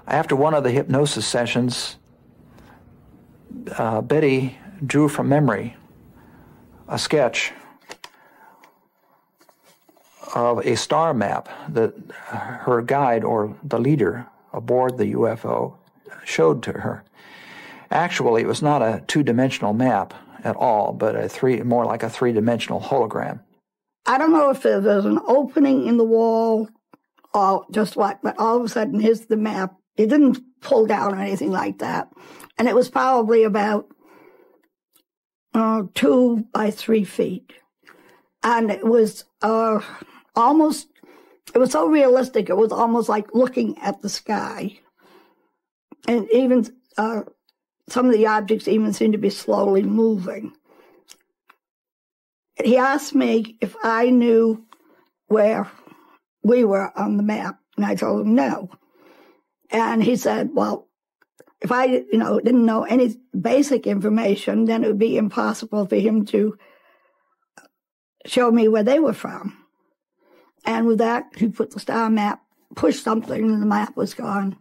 After one of the hypnosis sessions, Betty drew from memory a sketch of a star map that her guide, or the leader aboard the UFO, showed to her. Actually, it was not a two-dimensional map at all, but more like a three-dimensional hologram. I don't know if there's an opening in the wall or just what, but all of a sudden, here's the map. It didn't pull down or anything like that. And it was probably about 2 by 3 feet. And it was it was so realistic, it was almost like looking at the sky. And even some of the objects even seemed to be slowly moving. He asked me if I knew where we were on the map, and I told him no. And he said, well, if I didn't know any basic information, then it would be impossible for him to show me where they were from. And with that, he put the star map, pushed something, and the map was gone.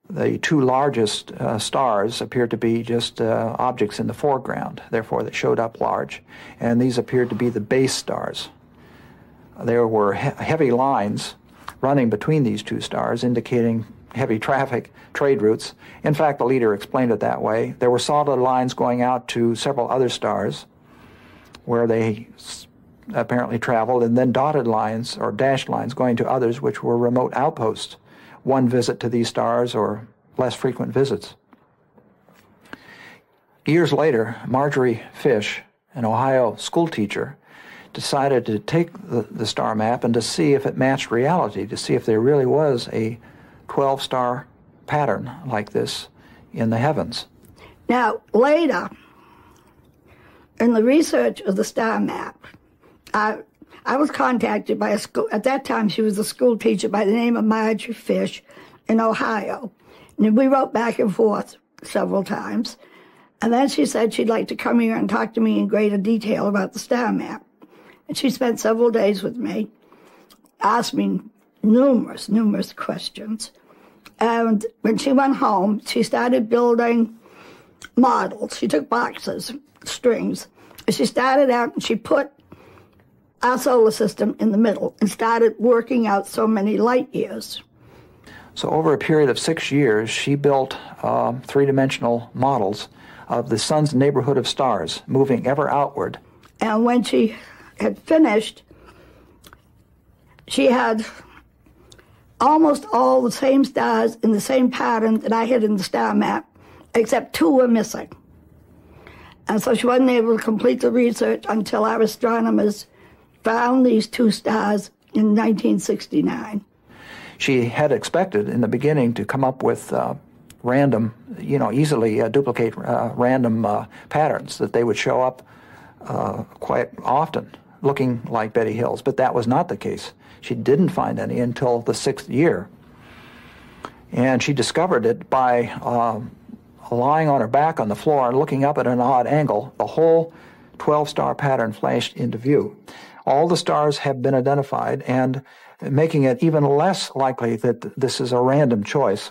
The two largest stars appeared to be just objects in the foreground, therefore they showed up large. And these appeared to be the base stars. There were heavy lines running between these two stars, indicating heavy traffic, trade routes. In fact, the leader explained it that way. There were solid lines going out to several other stars where they apparently traveled, and then dotted lines or dashed lines going to others which were remote outposts. One visit to these stars or less frequent visits. Years later, Marjorie Fish, an Ohio school teacher, decided to take the star map and to see if it matched reality, to see if there really was a 12-star pattern like this in the heavens. Now, later, in the research of the star map, I was contacted by a school, at that time she was a school teacher by the name of Marjorie Fish in Ohio. And we wrote back and forth several times. And then she said she'd like to come here and talk to me in greater detail about the star map. And she spent several days with me, asked me numerous questions. And when she went home, she started building models. She took boxes, strings, and she started out and she put our solar system in the middle and started working out so many light years. So over a period of 6 years, she built three-dimensional models of the sun's neighborhood of stars, moving ever outward. And when she had finished, she had almost all the same stars in the same pattern that I had in the star map, except 2 were missing. And so she wasn't able to complete the research until our astronomers found these 2 stars in 1969. She had expected in the beginning to come up with random, easily duplicate random patterns, that they would show up quite often, looking like Betty Hills, but that was not the case. She didn't find any until the 6th year. And she discovered it by lying on her back on the floor and looking up at an odd angle. The whole 12-star pattern flashed into view. All the stars have been identified, and making it even less likely that this is a random choice.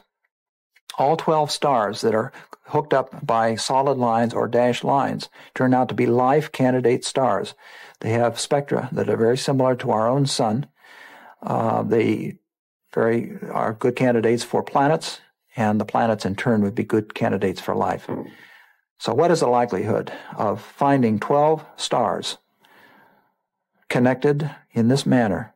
All 12 stars that are hooked up by solid lines or dashed lines turn out to be life candidate stars. They have spectra that are very similar to our own sun. They are good candidates for planets, and the planets in turn would be good candidates for life. So what is the likelihood of finding 12 stars connected in this manner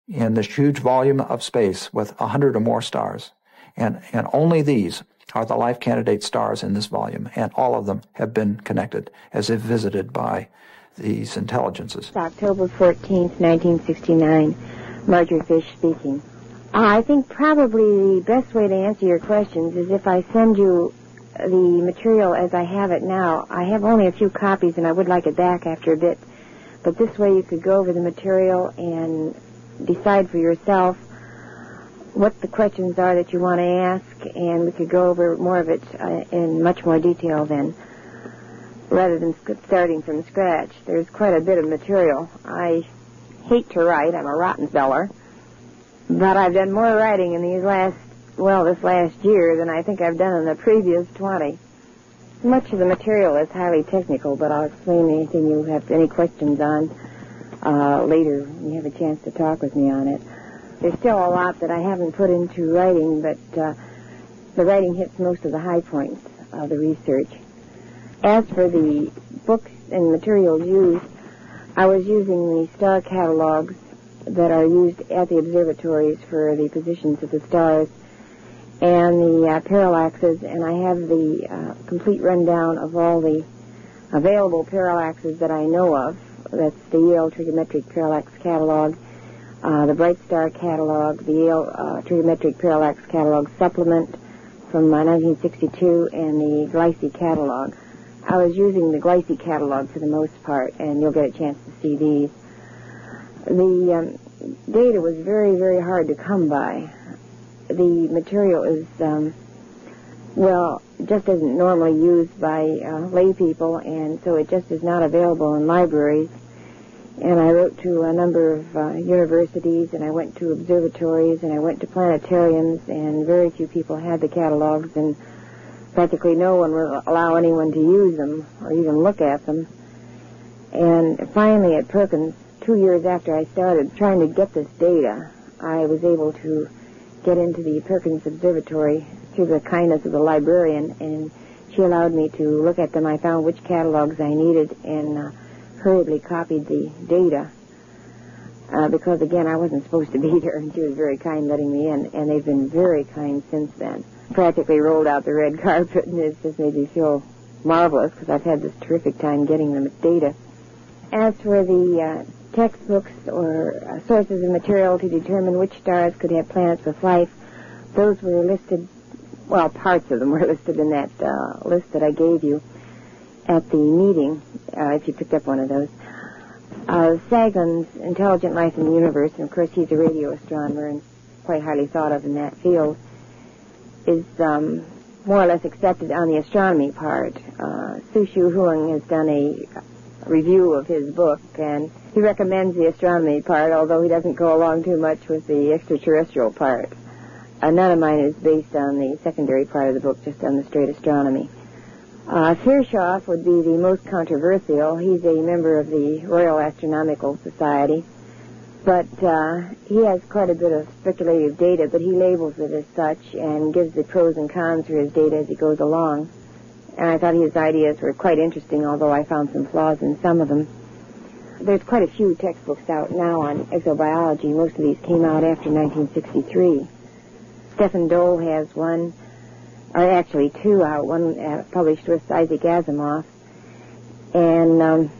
in this huge volume of space with 100 or more stars? And only these are the life candidate stars in this volume, and all of them have been connected as if visited by these intelligences. It's October 14th, 1969. Marjorie Fish speaking. I think probably the best way to answer your questions is if I send you the material as I have it now. I have only a few copies, and I would like it back after a bit. But this way you could go over the material and decide for yourself what the questions are that you want to ask, and we could go over more of it in much more detail then, rather than starting from scratch. There's quite a bit of material. I hate to write. I'm a rotten feller. But I've done more writing in these last this last year than I think I've done in the previous 20. Much of the material is highly technical, but I'll explain anything you have any questions on later when you have a chance to talk with me on it. There's still a lot that I haven't put into writing, but the writing hits most of the high points of the research. As for the books and materials used, I was using the star catalogs that are used at the observatories for the positions of the stars and the parallaxes, and I have the complete rundown of all the available parallaxes that I know of. That's the Yale Trigonometric Parallax Catalog, the Bright Star Catalog, the Yale Trigonometric Parallax Catalog Supplement from 1962, and the Gleicy Catalog. I was using the Gleicy Catalog for the most part, and you'll get a chance to see these. The data was very, very hard to come by. The material is, just isn't normally used by lay people, and so it just is not available in libraries. And I wrote to a number of universities, and I went to observatories, and I went to planetariums, and very few people had the catalogs, and practically no one would allow anyone to use them or even look at them. And finally at Perkins, 2 years after I started trying to get this data, I was able to get into the Perkins Observatory through the kindness of the librarian, and she allowed me to look at them. I found which catalogs I needed and hurriedly copied the data because, again, I wasn't supposed to be there, and she was very kind letting me in, and they've been very kind since then. Practically rolled out the red carpet, and it's just made me feel marvelous because I've had this terrific time getting them data. As for the textbooks or sources of material to determine which stars could have planets with life, those were listed, parts of them were listed in that list that I gave you at the meeting, if you picked up one of those. Sagan's Intelligent Life in the Universe, and of course he's a radio astronomer and quite highly thought of in that field, is more or less accepted on the astronomy part. Su-Shu Huang has done a review of his book, and he recommends the astronomy part, although he doesn't go along too much with the extraterrestrial part. None of mine is based on the secondary part of the book, just on the straight astronomy. Firshoff would be the most controversial. He's a member of the Royal Astronomical Society, but he has quite a bit of speculative data, but he labels it as such and gives the pros and cons for his data as he goes along. And I thought his ideas were quite interesting, although I found some flaws in some of them. There's quite a few textbooks out now on exobiology. Most of these came out after 1963. Stephen Dole has one, or actually two out, one published with Isaac Asimov. And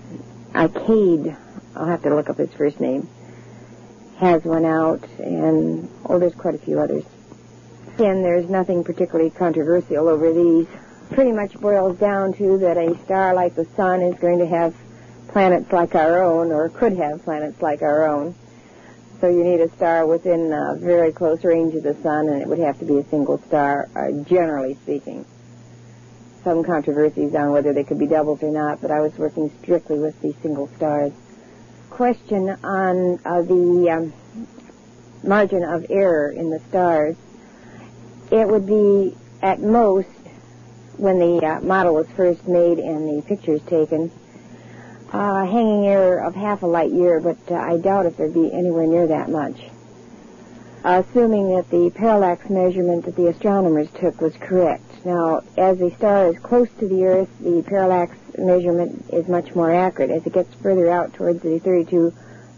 Arcade, I'll have to look up his first name, has one out, and, there's quite a few others. Again, there's nothing particularly controversial over these. Pretty much boils down to that a star like the Sun is going to have planets like our own, or could have planets like our own. So you need a star within a very close range of the Sun, and it would have to be a single star, generally speaking. Some controversies on whether they could be doubles or not, but I was working strictly with the single stars. Question on the margin of error in the stars. It would be, at most, when the model was first made and the pictures taken, hanging error of half a light year, but I doubt if there'd be anywhere near that much. Assuming that the parallax measurement that the astronomers took was correct. Now, as the star is close to the Earth, the parallax measurement is much more accurate. As it gets further out towards the 32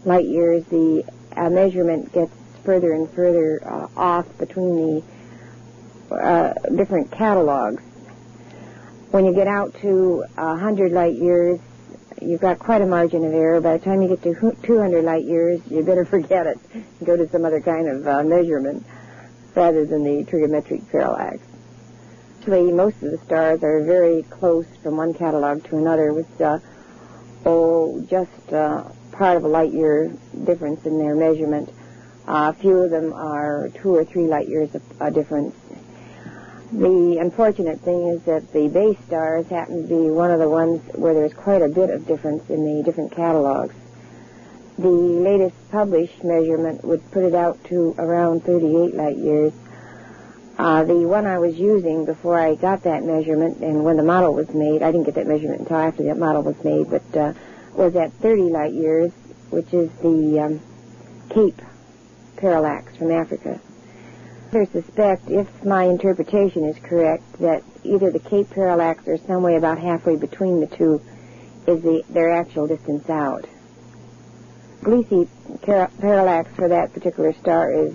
light years, the measurement gets further and further off between the different catalogs. When you get out to 100 light years, you've got quite a margin of error. By the time you get to 200 light years, you better forget it. Go to some other kind of measurement rather than the trigonometric parallax. Actually, most of the stars are very close from one catalog to another with, just part of a light year difference in their measurement. A few of them are 2 or 3 light years of difference. The unfortunate thing is that the base stars happen to be one of the ones where there's quite a bit of difference in the different catalogs. The latest published measurement would put it out to around 38 light years. The one I was using before I got that measurement, and when the model was made, I didn't get that measurement until after that model was made, but was at 30 light years, which is the Cape parallax from Africa. I suspect, if my interpretation is correct, that either the Cape parallax or some way about halfway between the two is their actual distance out. Gliese parallax for that particular star is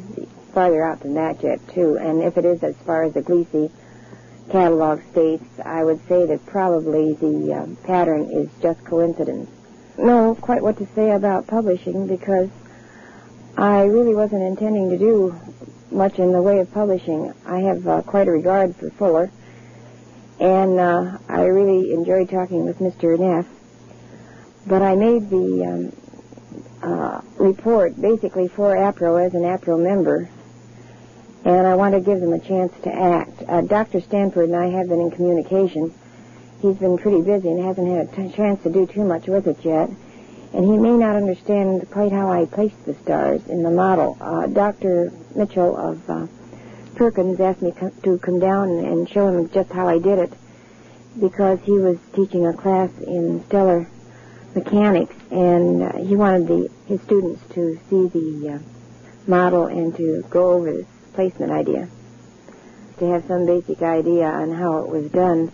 farther out than that yet, too, and if it is as far as the Gliese catalog states, I would say that probably the pattern is just coincidence. Know quite what to say about publishing, because I really wasn't intending to do much in the way of publishing. I have quite a regard for Fuller, and I really enjoyed talking with Mr. Neff. But I made the report basically for APRO as an APRO member, and I want to give them a chance to act. Dr. Stanford and I have been in communication. He's been pretty busy and hasn't had a chance to do too much with it yet, and he may not understand quite how I placed the stars in the model. Dr. Mitchell of Perkins asked me to come down and show him just how I did it, because he was teaching a class in stellar mechanics, and he wanted his students to see the model and to go over this placement idea, to have some basic idea on how it was done.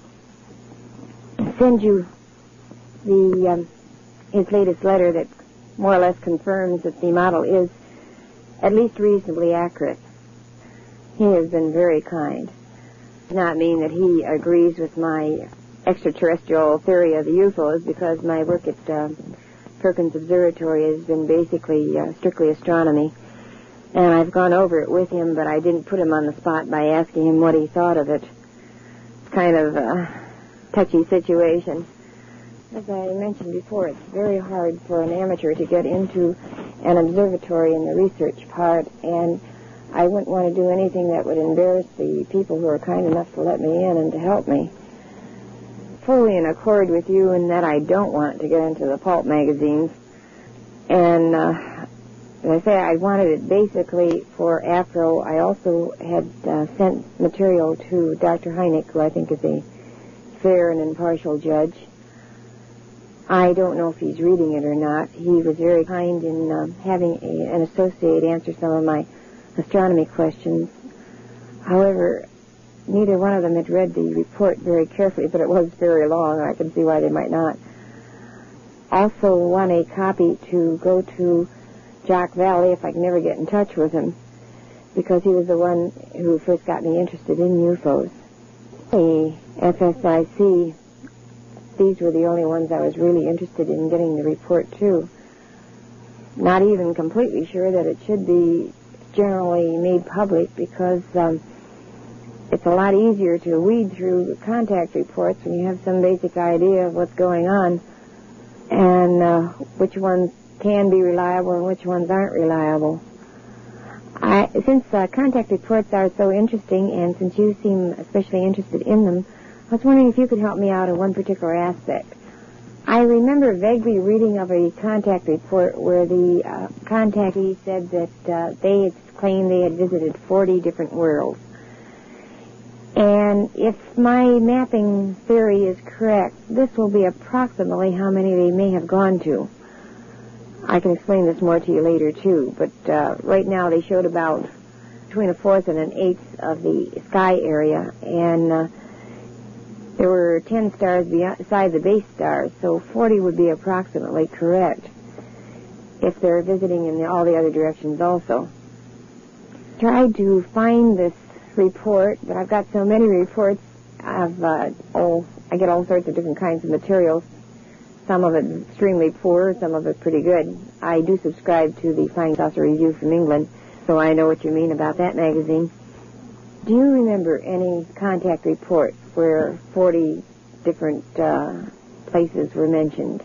Send you his latest letter that more or less confirms that the model is at least reasonably accurate. He has been very kind. It does not mean that he agrees with my extraterrestrial theory of the UFOs, because my work at Perkins Observatory has been basically strictly astronomy, and I've gone over it with him, but I didn't put him on the spot by asking him what he thought of it. It's kind of a touchy situation. As I mentioned before, it's very hard for an amateur to get into an observatory in the research part, and I wouldn't want to do anything that would embarrass the people who are kind enough to let me in and to help me. Fully in accord with you in that I don't want to get into the pulp magazines, and as I say, I wanted it basically for APRO. I also had sent material to Dr. Hynek, who I think is a fair and impartial judge. I don't know if he's reading it or not. He was very kind in having an associate answer some of my astronomy questions. However, neither one of them had read the report very carefully, but it was very long, and I can see why they might not. Also want a copy to go to Jock Valley if I can ever get in touch with him, because he was the one who first got me interested in UFOs. The FSIC, these were the only ones I was really interested in getting the report to. Not even completely sure that it should be generally made public, because it's a lot easier to weed through contact reports when you have some basic idea of what's going on, and which ones can be reliable and which ones aren't reliable. Since contact reports are so interesting, and since you seem especially interested in them, I was wondering if you could help me out in one particular aspect. I remember vaguely reading of a contact report where the contactee said that they had claimed they had visited 40 different worlds. And if my mapping theory is correct, this will be approximately how many they may have gone to. I can explain this more to you later, too, but right now they showed about between a fourth and an eighth of the sky area, and there were 10 stars beside the base stars, so 40 would be approximately correct if they're visiting in all the other directions also. Tried to find this report, but I've got so many reports. I get all sorts of different kinds of materials. Some of it extremely poor, some of it pretty good. I do subscribe to the Flying Saucer Review from England, so I know what you mean about that magazine. Do you remember any contact report where 40 different places were mentioned?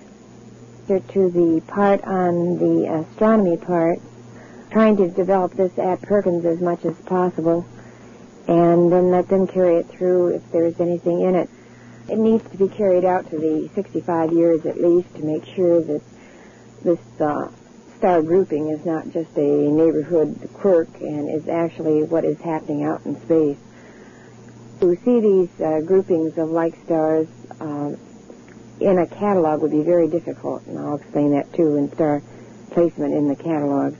To the part on the astronomy part, trying to develop this at Perkins as much as possible, and then let them carry it through if there's anything in it. It needs to be carried out to the 65 years at least to make sure that this star grouping is not just a neighborhood quirk and is actually what is happening out in space. To see these groupings of like stars in a catalog would be very difficult, and I'll explain that too in star placement in the catalogs.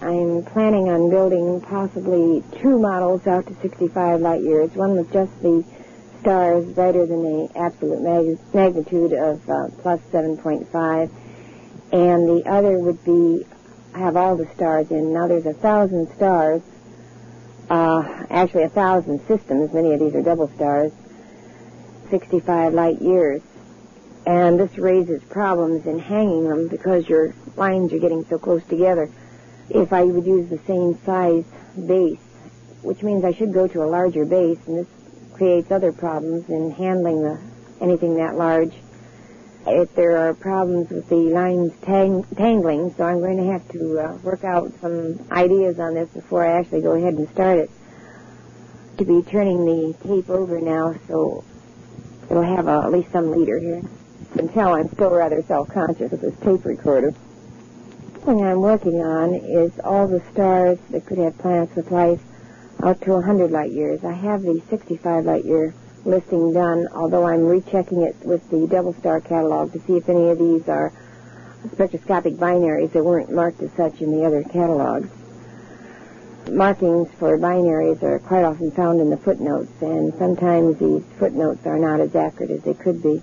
I'm planning on building possibly 2 models out to 65 light years, one with just the stars brighter than the absolute magnitude of plus 7.5, and the other would be have all the stars in. Now there's 1,000 stars, actually 1,000 systems, many of these are double stars, 65 light years. And this raises problems in hanging them because your lines are getting so close together. If I would use the same size base, which means I should go to a larger base, and this creates other problems in handling anything that large. If there are problems with the lines tangling, so I'm going to have to work out some ideas on this before I actually go ahead and start it. To be turning the tape over now, so it'll have at least some leader here. You can tell I'm still rather self-conscious of this tape recorder. The thing I'm working on is all the stars that could have planets with life out to 100 light years. I have the 65 light year listing done, although I'm rechecking it with the double star catalog to see if any of these are spectroscopic binaries that weren't marked as such in the other catalogs. Markings for binaries are quite often found in the footnotes, and sometimes these footnotes are not as accurate as they could be.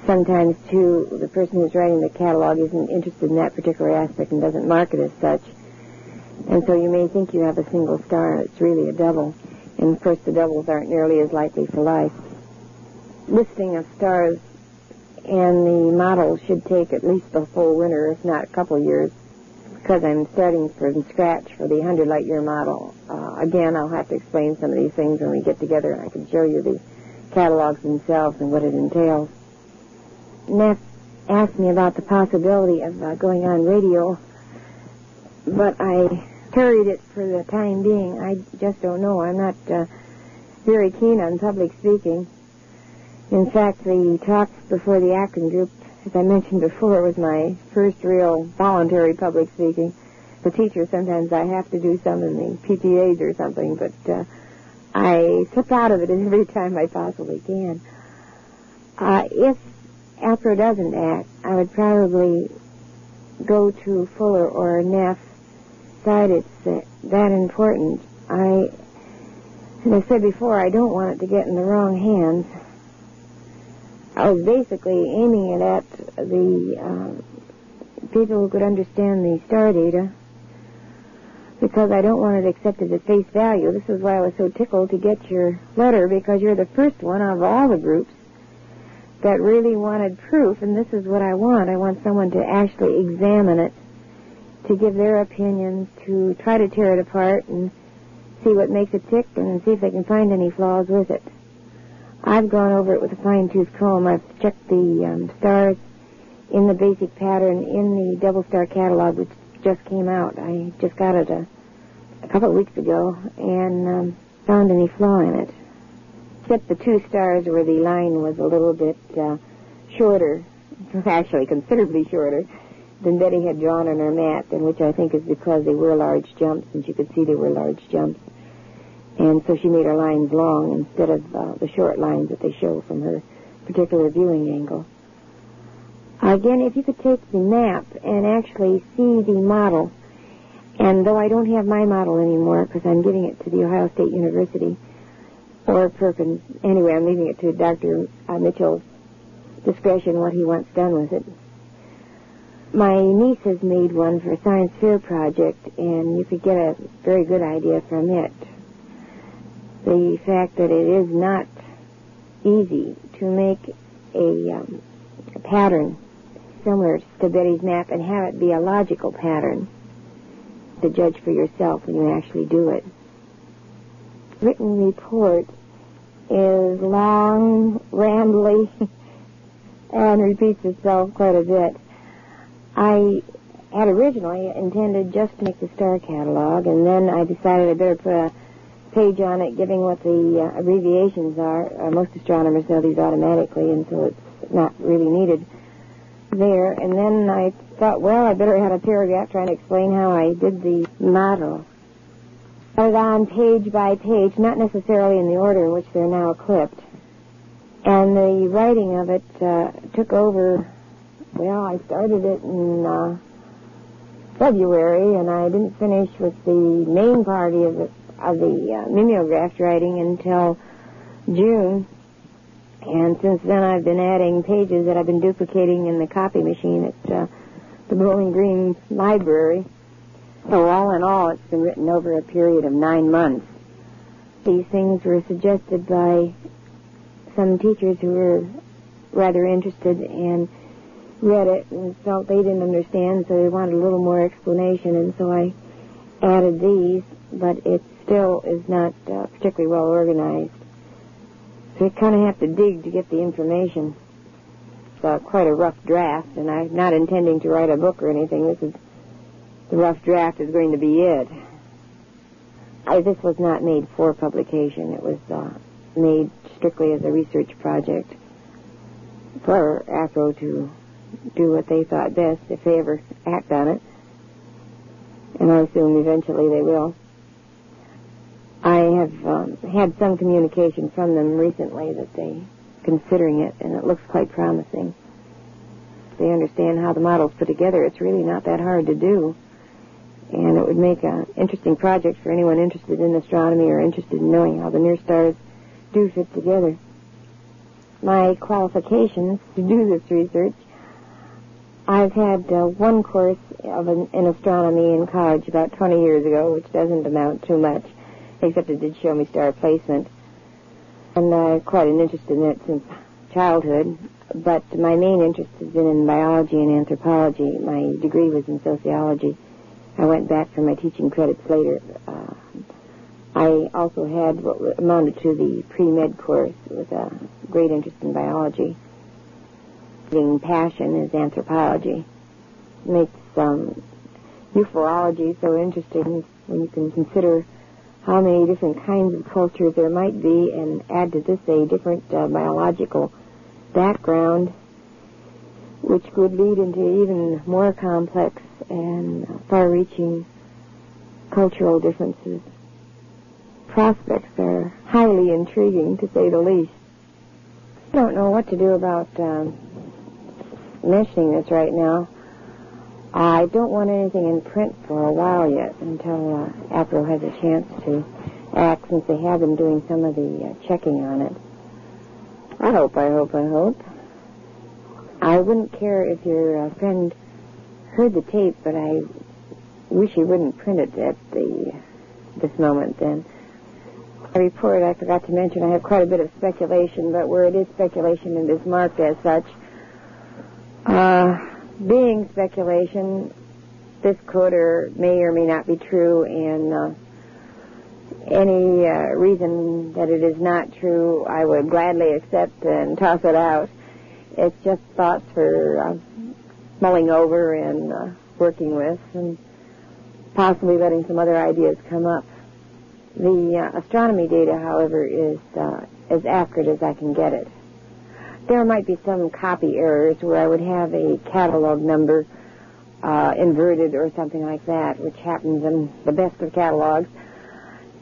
Sometimes, too, the person who's writing the catalog isn't interested in that particular aspect and doesn't mark it as such. And so you may think you have a single star, and it's really a double. And, of course, the doubles aren't nearly as likely for life. Listing of stars and the model should take at least the full winter, if not a couple years, because I'm starting from scratch for the 100 light year model. Again, I'll have to explain some of these things when we get together, and I can show you the catalogs themselves and what it entails. Neff asked me about the possibility of going on radio, but I carried it for the time being. I just don't know. I'm not very keen on public speaking. In fact, the talks before the acting group, as I mentioned before, was my first real voluntary public speaking. The teacher, sometimes I have to do some in the PTAs or something, but I slip out of it every time I possibly can. If APRO doesn't act, I would probably go to Fuller or Neff. Decide it's that important. As I said before, I don't want it to get in the wrong hands. I was basically aiming it at the people who could understand the star data, because I don't want it accepted at face value. This is why I was so tickled to get your letter, because you're the first one out of all the groups that really wanted proof, and this is what I want. I want someone to actually examine it, to give their opinions, to try to tear it apart and see what makes it tick and see if they can find any flaws with it. I've gone over it with a fine-tooth comb. I've checked the stars in the basic pattern in the double star catalog, which just came out. I just got it a couple of weeks ago and found any flaw in it. Except the 2 stars where the line was a little bit shorter, actually considerably shorter, than Betty had drawn on her map, and which I think is because they were large jumps, and she could see they were large jumps. And so she made her lines long instead of the short lines that they show from her particular viewing angle. Again, if you could take the map and actually see the model, and though I don't have my model anymore because I'm giving it to the Ohio State University, or Perkins, anyway, I'm leaving it to Dr. Mitchell's discretion what he wants done with it. My niece has made one for a science fair project, and you could get a very good idea from it. The fact that it is not easy to make a pattern similar to Betty's map and have it be a logical pattern to judge for yourself when you actually do it. Written report is long, rambly, and repeats itself quite a bit. I had originally intended just to make the star catalog, and then I decided I better put a page on it giving what the abbreviations are. Most astronomers know these automatically, and so it's not really needed there. And then I thought, well, I better have a paragraph trying to explain how I did the model. But on page by page, not necessarily in the order in which they're now clipped. And the writing of it took over, well, I started it in February, and I didn't finish with the main party of the mimeographed writing until June. And since then I've been adding pages that I've been duplicating in the copy machine at the Bowling Green Library. So all in all, it's been written over a period of 9 months. These things were suggested by some teachers who were rather interested and read it and felt they didn't understand, so they wanted a little more explanation, and so I added these, but it still is not particularly well organized. So you kind of have to dig to get the information. It's quite a rough draft, and I'm not intending to write a book or anything. The rough draft is going to be it. This was not made for publication. It was made strictly as a research project for ACRO to do what they thought best if they ever act on it. And I assume eventually they will. I have had some communication from them recently that they're considering it, and it looks quite promising. If they understand how the model's put together, it's really not that hard to do. And it would make an interesting project for anyone interested in astronomy or interested in knowing how the near stars do fit together. My qualifications to do this research: I've had one course in astronomy in college about 20 years ago, which doesn't amount to much, except it did show me star placement. And I've quite an interest in it since childhood, but my main interest has been in biology and anthropology. My degree was in sociology. I went back for my teaching credits later. I also had what amounted to the pre-med course with a great interest in biology. The passion is anthropology. It makes ufology so interesting when you can consider how many different kinds of cultures there might be and add to this a different biological background, which could lead into even more complex and far-reaching cultural differences. Prospects are highly intriguing, to say the least. I don't know what to do about mentioning this right now. I don't want anything in print for a while yet, until APRO has a chance to act, since they have been doing some of the checking on it. I hope. I wouldn't care if your friend heard the tape, but I wish he wouldn't print it at this moment then. A report I forgot to mention, I have quite a bit of speculation, but where it is speculation, it is marked as such. Being speculation, this could or may not be true, and any reason that it is not true, I would gladly accept and toss it out. It's just thoughts for mulling over and working with, and possibly letting some other ideas come up. The astronomy data, however, is as accurate as I can get it. There might be some copy errors where I would have a catalog number inverted or something like that, which happens in the best of catalogs,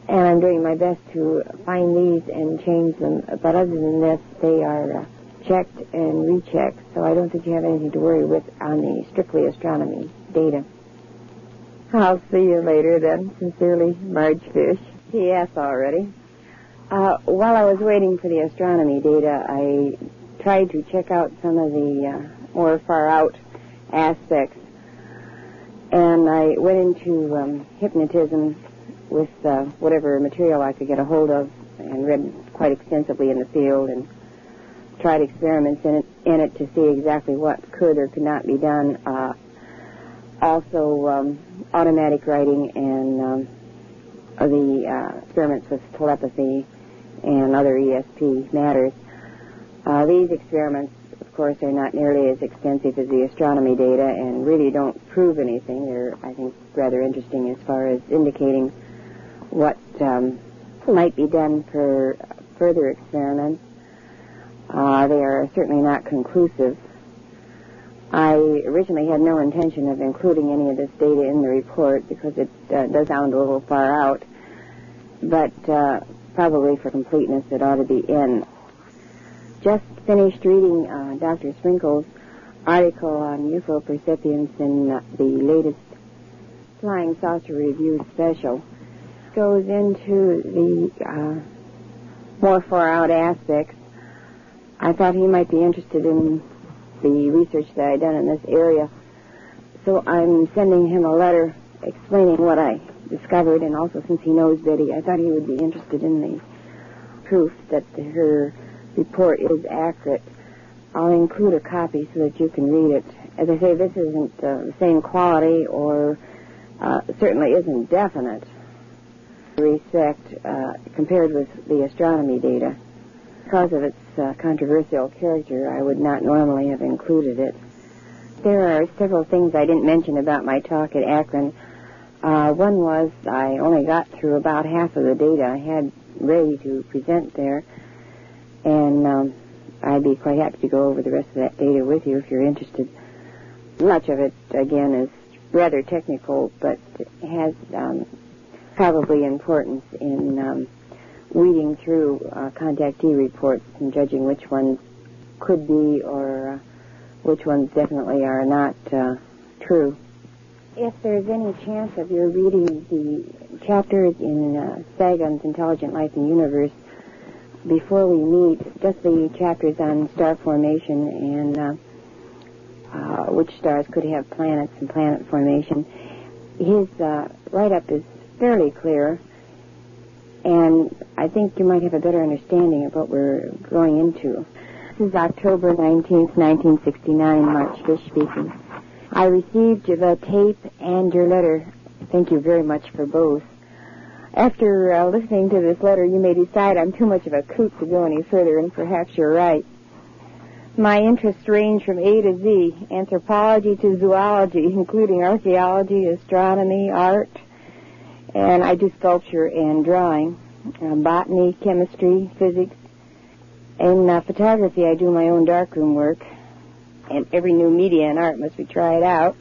and I'm doing my best to find these and change them. But other than this, they are checked and rechecked, so I don't think you have anything to worry with on the strictly astronomy data. I'll see you later then. Sincerely, Marge Fish. P.S. already. While I was waiting for the astronomy data, I tried to check out some of the more far-out aspects, and I went into hypnotism with whatever material I could get a hold of, and read quite extensively in the field, and tried experiments in it to see exactly what could or could not be done. Also, automatic writing and the experiments with telepathy and other ESP matters. These experiments, of course, are not nearly as extensive as the astronomy data and really don't prove anything. They're, I think, rather interesting as far as indicating what might be done for further experiments. They are certainly not conclusive. I originally had no intention of including any of this data in the report because it does sound a little far out. but probably for completeness it ought to be N. Just finished reading Dr. Sprinkle's article on UFO percipience in the latest Flying Saucer Review special. Goes into the more far-out aspects. I thought he might be interested in the research that I'd done in this area, so I'm sending him a letter explaining what I discovered, and also since he knows Betty, I thought he would be interested in the proof that her report is accurate. I'll include a copy so that you can read it. As I say, this isn't the same quality, or certainly isn't definite respect compared with the astronomy data. Because of its controversial character, I would not normally have included it. There are several things I didn't mention about my talk at Akron. One was I only got through about half of the data I had ready to present there, and I'd be quite happy to go over the rest of that data with you if you're interested. Much of it, again, is rather technical, but has probably importance in weeding through contactee reports and judging which ones could be or which ones definitely are not true. If there's any chance of your reading the chapters in Sagan's Intelligent Life and Universe before we meet, just the chapters on star formation and which stars could have planets and planet formation, his write-up is fairly clear, and I think you might have a better understanding of what we're going into. This is October 19th, 1969, March Fish speaking. I received the tape and your letter. Thank you very much for both. After listening to this letter, you may decide I'm too much of a kook to go any further, and perhaps you're right. My interests range from A to Z, anthropology to zoology, including archaeology, astronomy, art, and I do sculpture and drawing, botany, chemistry, physics. In photography, I do my own darkroom work, and every new media and art must be tried out,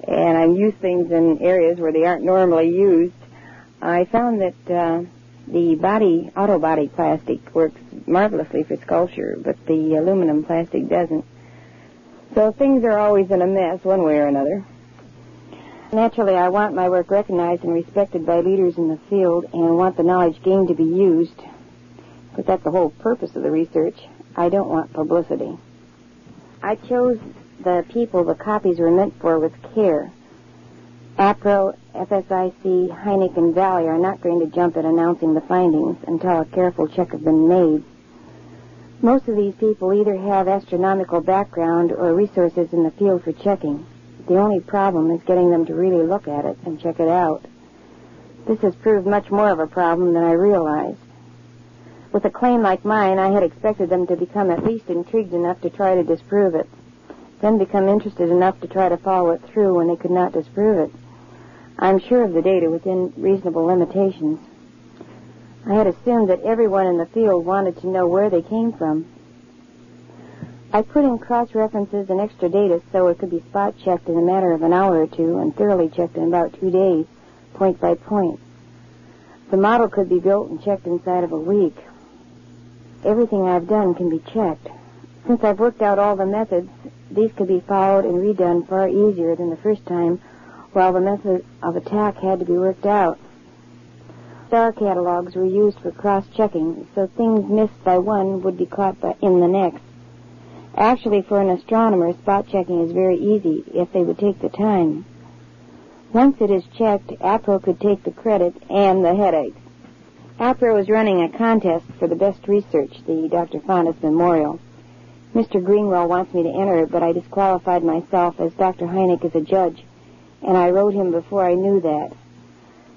and I use things in areas where they aren't normally used. I found that the auto body plastic works marvelously for sculpture, but the aluminum plastic doesn't. So things are always in a mess one way or another. Naturally, I want my work recognized and respected by leaders in the field, and want the knowledge gained to be used. But that's the whole purpose of the research. I don't want publicity. I chose the people the copies were meant for with care. APRO, FSIC, Heineck, and Valley are not going to jump at announcing the findings until a careful check has been made. Most of these people either have astronomical background or resources in the field for checking. The only problem is getting them to really look at it and check it out. This has proved much more of a problem than I realized. With a claim like mine, I had expected them to become at least intrigued enough to try to disprove it, then become interested enough to try to follow it through when they could not disprove it. I'm sure of the data within reasonable limitations. I had assumed that everyone in the field wanted to know where they came from. I put in cross-references and extra data so it could be spot-checked in a matter of an hour or two and thoroughly checked in about 2 days, point by point. The model could be built and checked inside of a week. Everything I've done can be checked. Since I've worked out all the methods, these could be followed and redone far easier than the first time, while the method of attack had to be worked out. Star catalogs were used for cross-checking, so things missed by one would be caught in the next. Actually, for an astronomer, spot-checking is very easy if they would take the time. Once it is checked, APRO could take the credit and the headaches. APRO is running a contest for the best research, the Dr. Fondas Memorial. Mr. Greenwell wants me to enter it, but I disqualified myself as Dr. Heineck is a judge, and I wrote him before I knew that,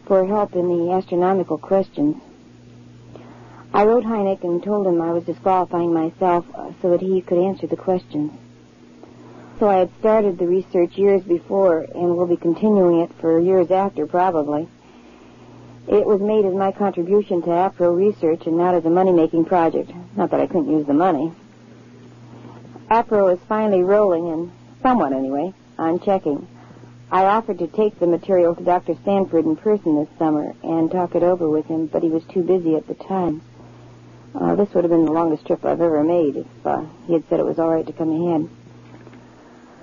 for help in the astronomical questions. I wrote Heineck and told him I was disqualifying myself so that he could answer the questions. So I had started the research years before and will be continuing it for years after, probably. It was made as my contribution to APRO research and not as a money-making project. Not that I couldn't use the money. APRO is finally rolling, and somewhat anyway, on checking. I offered to take the material to Dr. Stanford in person this summer and talk it over with him, but he was too busy at the time. This would have been the longest trip I've ever made if he had said it was all right to come ahead.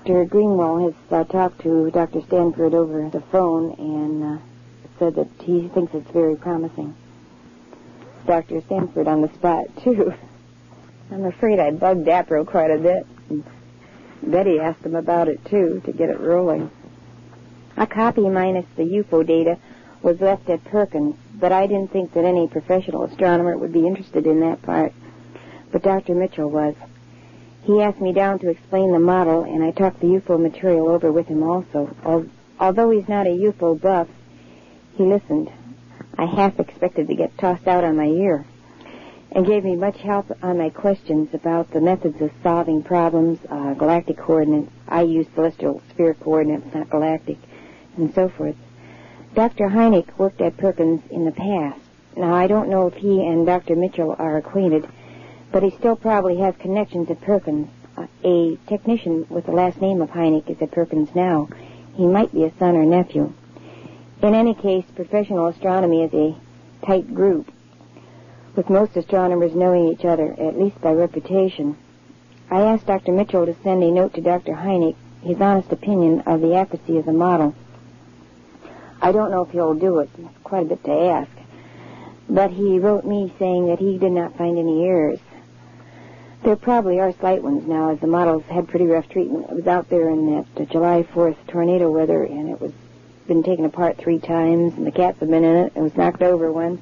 Dr. Greenwald has talked to Dr. Stanford over the phone and said that he thinks it's very promising. Dr. Stanford on the spot, too. I'm afraid I bugged Dapro quite a bit. Betty asked him about it, too, to get it rolling. A copy minus the UFO data was left at Perkins, but I didn't think that any professional astronomer would be interested in that part. But Dr. Mitchell was. He asked me down to explain the model, and I talked the UFO material over with him also. Although he's not a UFO buff, he listened. I half expected to get tossed out on my ear, and gave me much help on my questions about the methods of solving problems, galactic coordinates. I use celestial sphere coordinates, not galactic, and so forth. Dr. Hynek worked at Perkins in the past. Now, I don't know if he and Dr. Mitchell are acquainted, but he still probably has connections at Perkins. A technician with the last name of Hynek is at Perkins now. He might be a son or nephew. In any case, professional astronomy is a tight group, with most astronomers knowing each other, at least by reputation. I asked Dr. Mitchell to send a note to Dr. Hynek, his honest opinion of the accuracy of the model. I don't know if he'll do it. It's quite a bit to ask. But he wrote me saying that he did not find any errors. There probably are slight ones now, as the models had pretty rough treatment. It was out there in that July 4th tornado weather, and it was been taken apart 3 times, and the cats have been in it. It was knocked over once,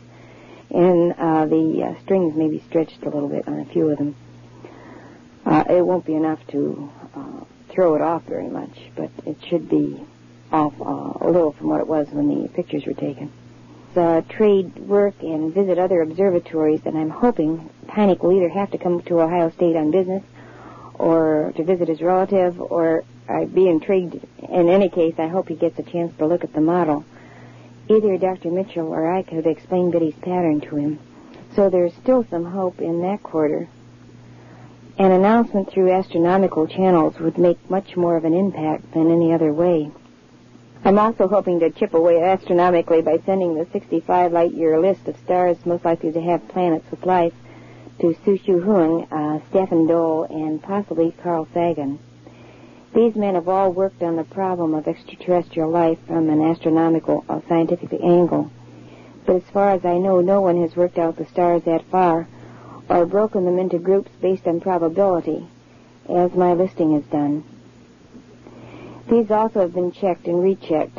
and the strings may be stretched a little bit on a few of them. It won't be enough to throw it off very much, but it should be off a little from what it was when the pictures were taken. Trade work and visit other observatories, and I'm hoping Hynek will either have to come to Ohio State on business or to visit his relative, or I'd be intrigued. In any case, I hope he gets a chance to look at the model. Either Dr. Mitchell or I could explain Betty's pattern to him. So there's still some hope in that quarter. An announcement through astronomical channels would make much more of an impact than any other way. I'm also hoping to chip away astronomically by sending the 65 light-year list of stars most likely to have planets with life to Su Shu Huang, Stephen Dole, and possibly Carl Sagan. These men have all worked on the problem of extraterrestrial life from an astronomical or scientific angle. But as far as I know, no one has worked out the stars that far or broken them into groups based on probability, as my listing has done. These also have been checked and rechecked.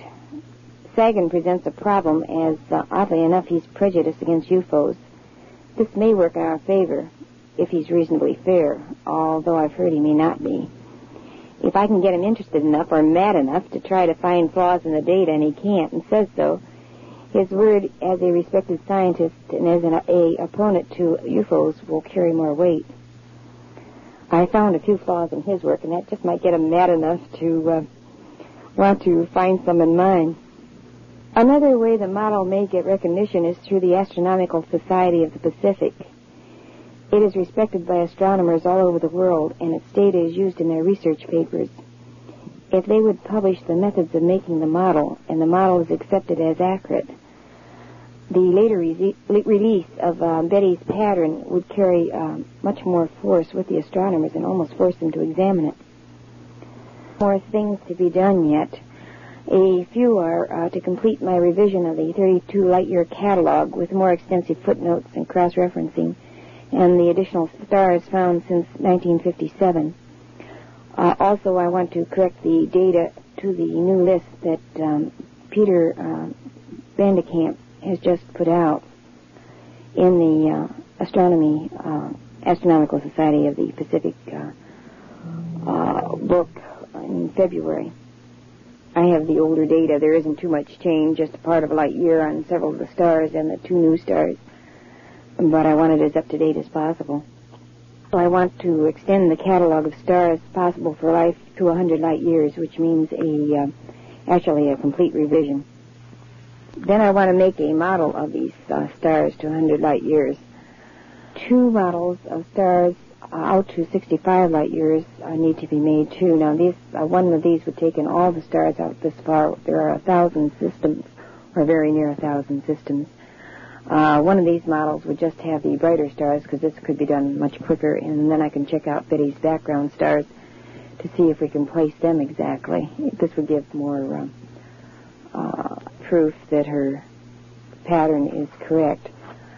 Sagan presents a problem as, oddly enough, he's prejudiced against UFOs. This may work in our favor, if he's reasonably fair, although I've heard he may not be. If I can get him interested enough or mad enough to try to find flaws in the data, and he can't and says so, his word as a respected scientist and as an opponent to UFOs will carry more weight. I found a few flaws in his work, and that just might get him mad enough to want to find some in mine. Another way the model may get recognition is through the Astronomical Society of the Pacific. It is respected by astronomers all over the world, and its data is used in their research papers. If they would publish the methods of making the model, and the model is accepted as accurate, the later release of Betty's pattern would carry much more force with the astronomers and almost force them to examine it. More things to be done yet. A few are to complete my revision of the 32 light-year catalog with more extensive footnotes and cross-referencing, and the additional stars found since 1957. Also, I want to correct the data to the new list that Peter Vandekamp has just put out in the Astronomical Society of the Pacific book in February. I have the older data. There isn't too much change, just a part of a light year on several of the stars and the 2 new stars. But I want it as up-to-date as possible. So I want to extend the catalog of stars possible for life to 100 light years, which means actually a complete revision. Then I want to make a model of these stars to 100 light years. 2 models of stars out to 65 light years need to be made too. Now, one of these would take in all the stars out this far. There are 1,000 systems, or very near 1,000 systems. One of these models would just have the brighter stars, because this could be done much quicker, and then I can check out Betty's background stars to see if we can place them exactly. This would give more proof that her pattern is correct.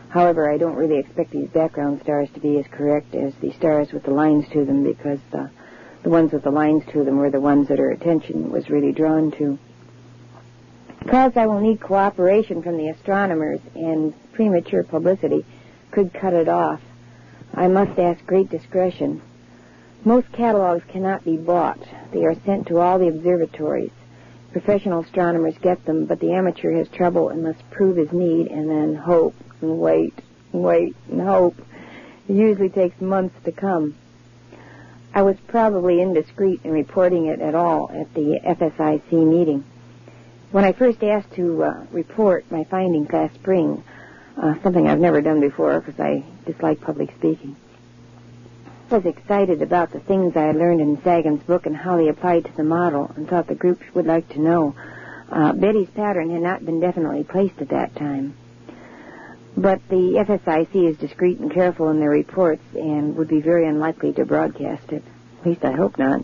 However, I don't really expect these background stars to be as correct as the stars with the lines to them, because the ones with the lines to them were the ones that her attention was really drawn to. Because I will need cooperation from the astronomers, and premature publicity could cut it off, I must ask great discretion. Most catalogs cannot be bought. They are sent to all the observatories. Professional astronomers get them, but the amateur has trouble and must prove his need and then hope and wait and hope. It usually takes months to come. I was probably indiscreet in reporting it at all at the FSIC meeting. When I first asked to report my findings last spring, something I've never done before because I dislike public speaking, I was excited about the things I had learned in Sagan's book and how they applied to the model, and thought the group would like to know. Betty's pattern had not been definitely placed at that time. But the FSIC is discreet and careful in their reports and would be very unlikely to broadcast it. At least I hope not.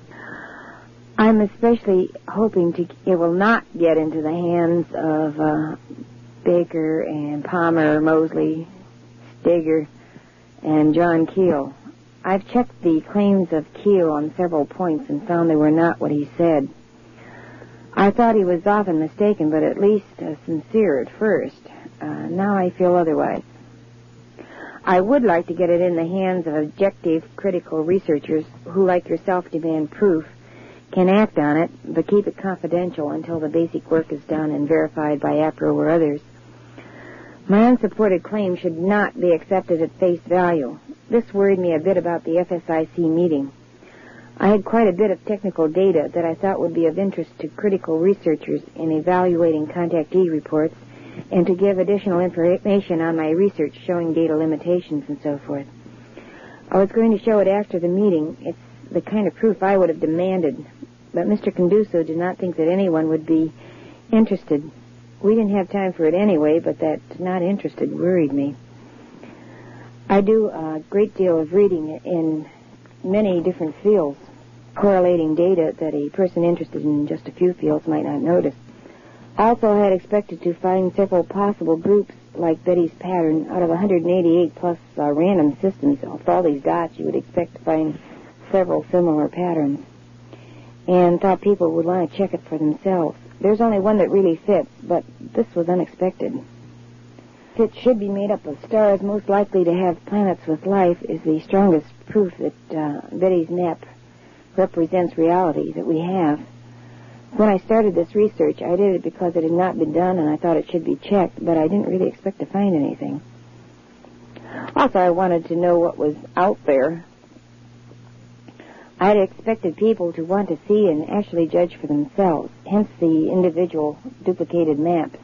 I'm especially hoping it will not get into the hands of Baker and Palmer, Mosley, Steger, and John Keel. I've checked the claims of Keel on several points and found they were not what he said. I thought he was often mistaken, but at least sincere at first. Now I feel otherwise. I would like to get it in the hands of objective, critical researchers who, like yourself, demand proof, can act on it, but keep it confidential until the basic work is done and verified by APRO or others. My unsupported claim should not be accepted at face value. This worried me a bit about the FSIC meeting. I had quite a bit of technical data that I thought would be of interest to critical researchers in evaluating contactee reports, and to give additional information on my research showing data limitations and so forth. I was going to show it after the meeting. It's the kind of proof I would have demanded, but Mr. Conduso did not think that anyone would be interested. We didn't have time for it anyway, but that not interested worried me. I do a great deal of reading in many different fields, correlating data that a person interested in just a few fields might not notice. Also, I had expected to find several possible groups like Betty's pattern out of 188 plus random systems. With all these dots, you would expect to find several similar patterns, and thought people would want to check it for themselves. There's only one that really fits, but this was unexpected. It should be made up of stars most likely to have planets with life is the strongest proof that Betty's map represents reality that we have. When I started this research, I did it because it had not been done and I thought it should be checked, but I didn't really expect to find anything. Also, I wanted to know what was out there. I had expected people to want to see and actually judge for themselves, hence the individual duplicated maps.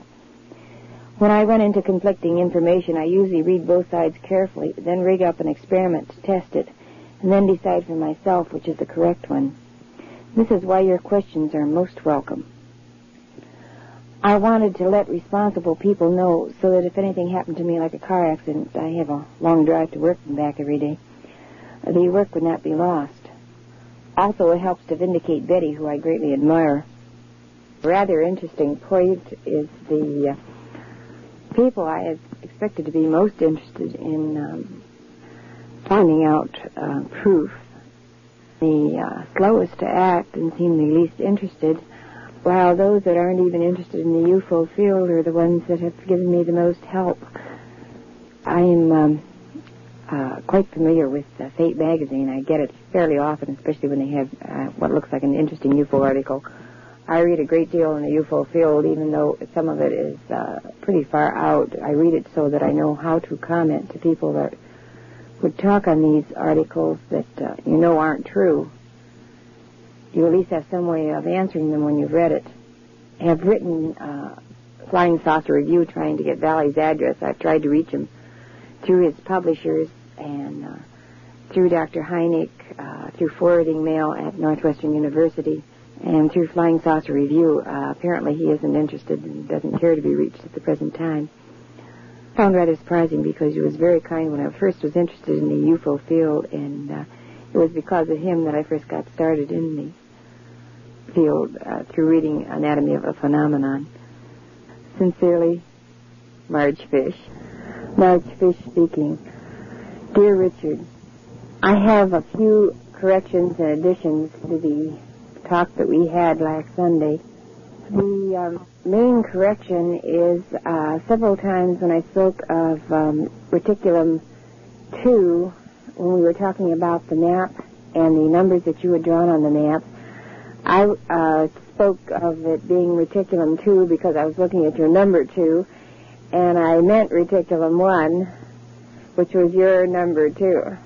When I run into conflicting information, I usually read both sides carefully, then rig up an experiment to test it, and then decide for myself which is the correct one. This is why your questions are most welcome. I wanted to let responsible people know so that if anything happened to me like a car accident, I have a long drive to work and back every day, the work would not be lost. Also, it helps to vindicate Betty, who I greatly admire. A rather interesting point is the people I had expected to be most interested in finding out proof, the slowest to act and seem the least interested, while those that aren't even interested in the UFO field are the ones that have given me the most help. I am quite familiar with Fate magazine. I get it fairly often, especially when they have what looks like an interesting UFO article. I read a great deal in the UFO field, even though some of it is pretty far out. I read it so that I know how to comment to people that would talk on these articles that aren't true. You at least have some way of answering them when you've read it. I have written Flying Saucer Review trying to get Valley's address. I've tried to reach him through his publishers and through Dr. Heineck, through forwarding mail at Northwestern University, and through Flying Saucer Review. Apparently he isn't interested and doesn't care to be reached at the present time. I found rather surprising because he was very kind when I first was interested in the UFO field, and it was because of him that I first got started in the field through reading Anatomy of a Phenomenon. Sincerely, Marge Fish. Marge Fish speaking. Dear Richard, I have a few corrections and additions to the talk that we had last Sunday. The main correction is several times when I spoke of Reticulum 2, when we were talking about the map and the numbers that you had drawn on the map, I spoke of it being Reticulum 2 because I was looking at your number 2, and I meant Reticulum 1, which was your number 2.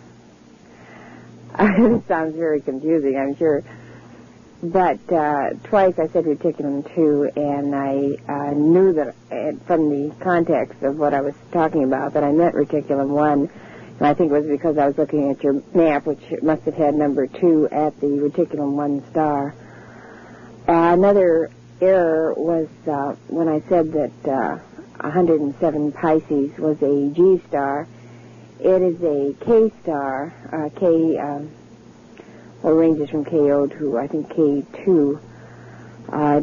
It sounds very confusing, I'm sure. But twice I said Reticulum 2, and I knew that from the context of what I was talking about that I meant Reticulum 1. And I think it was because I was looking at your map, which must have had number 2 at the Reticulum 1 star. Another error was when I said that 107 Pisces was a G star. It is a K star, ranges from KO to, I think, K2,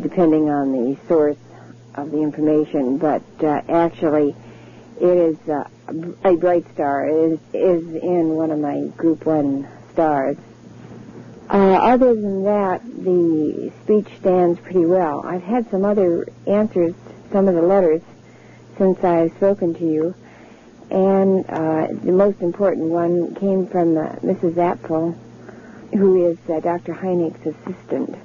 depending on the source of the information. But actually, it is a bright star. It is in one of my Group 1 stars. Other than that, the speech stands pretty well. I've had some other answers to some of the letters since I've spoken to you, and the most important one came from Mrs. Apfel, who is Dr. Heineck's assistant.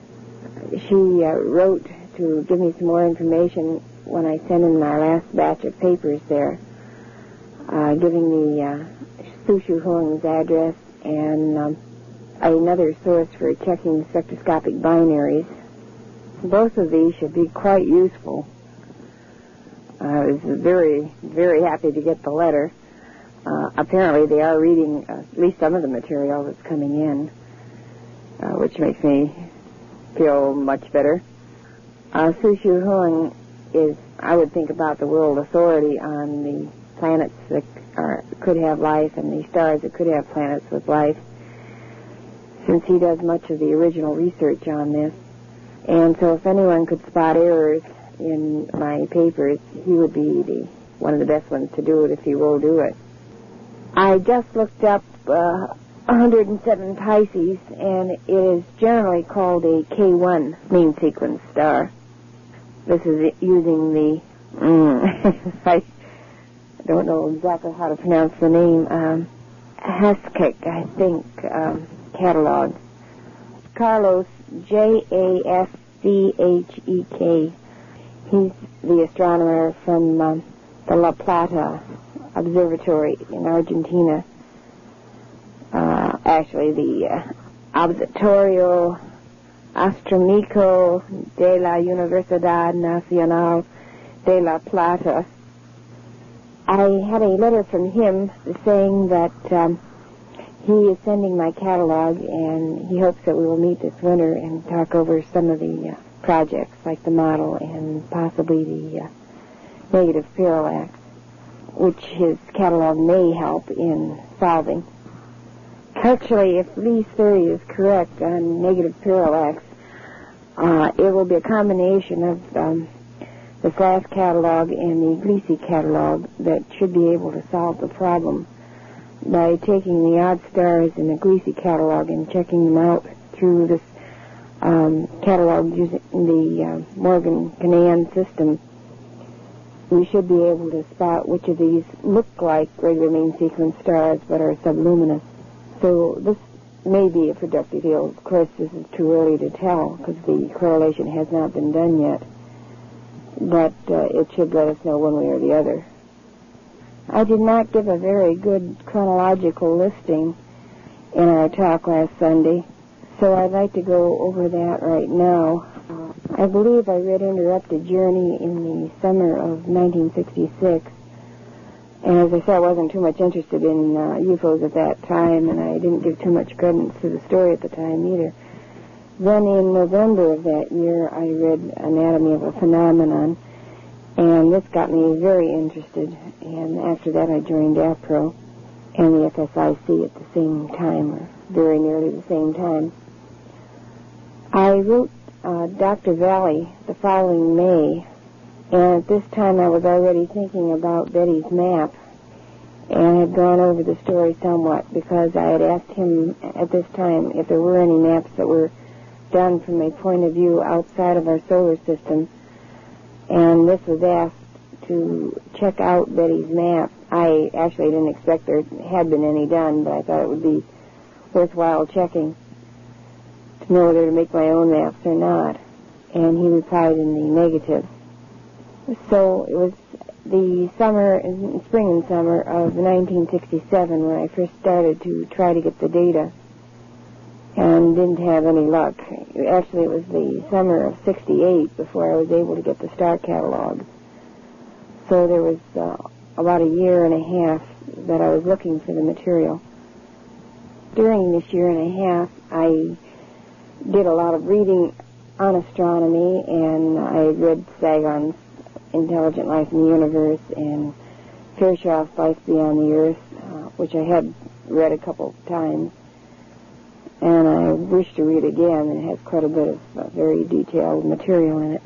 She wrote to give me some more information when I sent in my last batch of papers there, giving me Su Shu Hung's address and another source for checking spectroscopic binaries. Both of these should be quite useful. I was very, very happy to get the letter. Apparently they are reading at least some of the material that's coming in, which makes me feel much better. Su Shu Hung is, I would think, about the world authority on the planets that could have life and the stars that could have planets with life, since he does much of the original research on this. And so if anyone could spot errors in my papers, he would be one of the best ones to do it if he will do it. I just looked up 107 Pisces, and it is generally called a K1 main sequence star. This is using the, I don't know exactly how to pronounce the name, Haskek, I think, catalog. Carlos, Jasphek. He's the astronomer from the La Plata Observatory in Argentina. Actually, the Observatorio Astronómico de la Universidad Nacional de La Plata. I had a letter from him saying that he is sending my catalog, and he hopes that we will meet this winter and talk over some of the projects, like the model and possibly the negative parallax, which his catalog may help in solving. Actually, if Lee's theory is correct on negative parallax, it will be a combination of the SAS catalog and the Gliese catalog that should be able to solve the problem by taking the odd stars in the Gliese catalog and checking them out through this catalog using the Morgan-Canaan system. We should be able to spot which of these look like regular main sequence stars but are subluminous. So this may be a productive field. Of course, this is too early to tell because the correlation has not been done yet. But it should let us know one way or the other. I did not give a very good chronological listing in our talk last Sunday, so I'd like to go over that right now. I believe I read Interrupted Journey in the summer of 1966, And as I said, I wasn't too much interested in UFOs at that time, and I didn't give too much credence to the story at the time either. Then in November of that year, I read Anatomy of a Phenomenon, and this got me very interested. And after that, I joined APRO and the FSIC at the same time, or very nearly the same time. I wrote Dr. Valley the following May, and at this time I was already thinking about Betty's map and had gone over the story somewhat because I had asked him at this time if there were any maps that were done from a point of view outside of our solar system, and this was asked to check out Betty's map. I actually didn't expect there had been any done, but I thought it would be worthwhile checking to know whether to make my own maps or not, and he replied in the negative. So it was the spring and summer of 1967 when I first started to try to get the data, and didn't have any luck. Actually, it was the summer of 68 before I was able to get the star catalog. So there was about a year and a half that I was looking for the material. During this year and a half, I did a lot of reading on astronomy, and I read Sagan's Intelligent Life in the Universe and Fairchild's Life Beyond the Earth, which I had read a couple of times, and I wish to read again. It has quite a bit of very detailed material in it.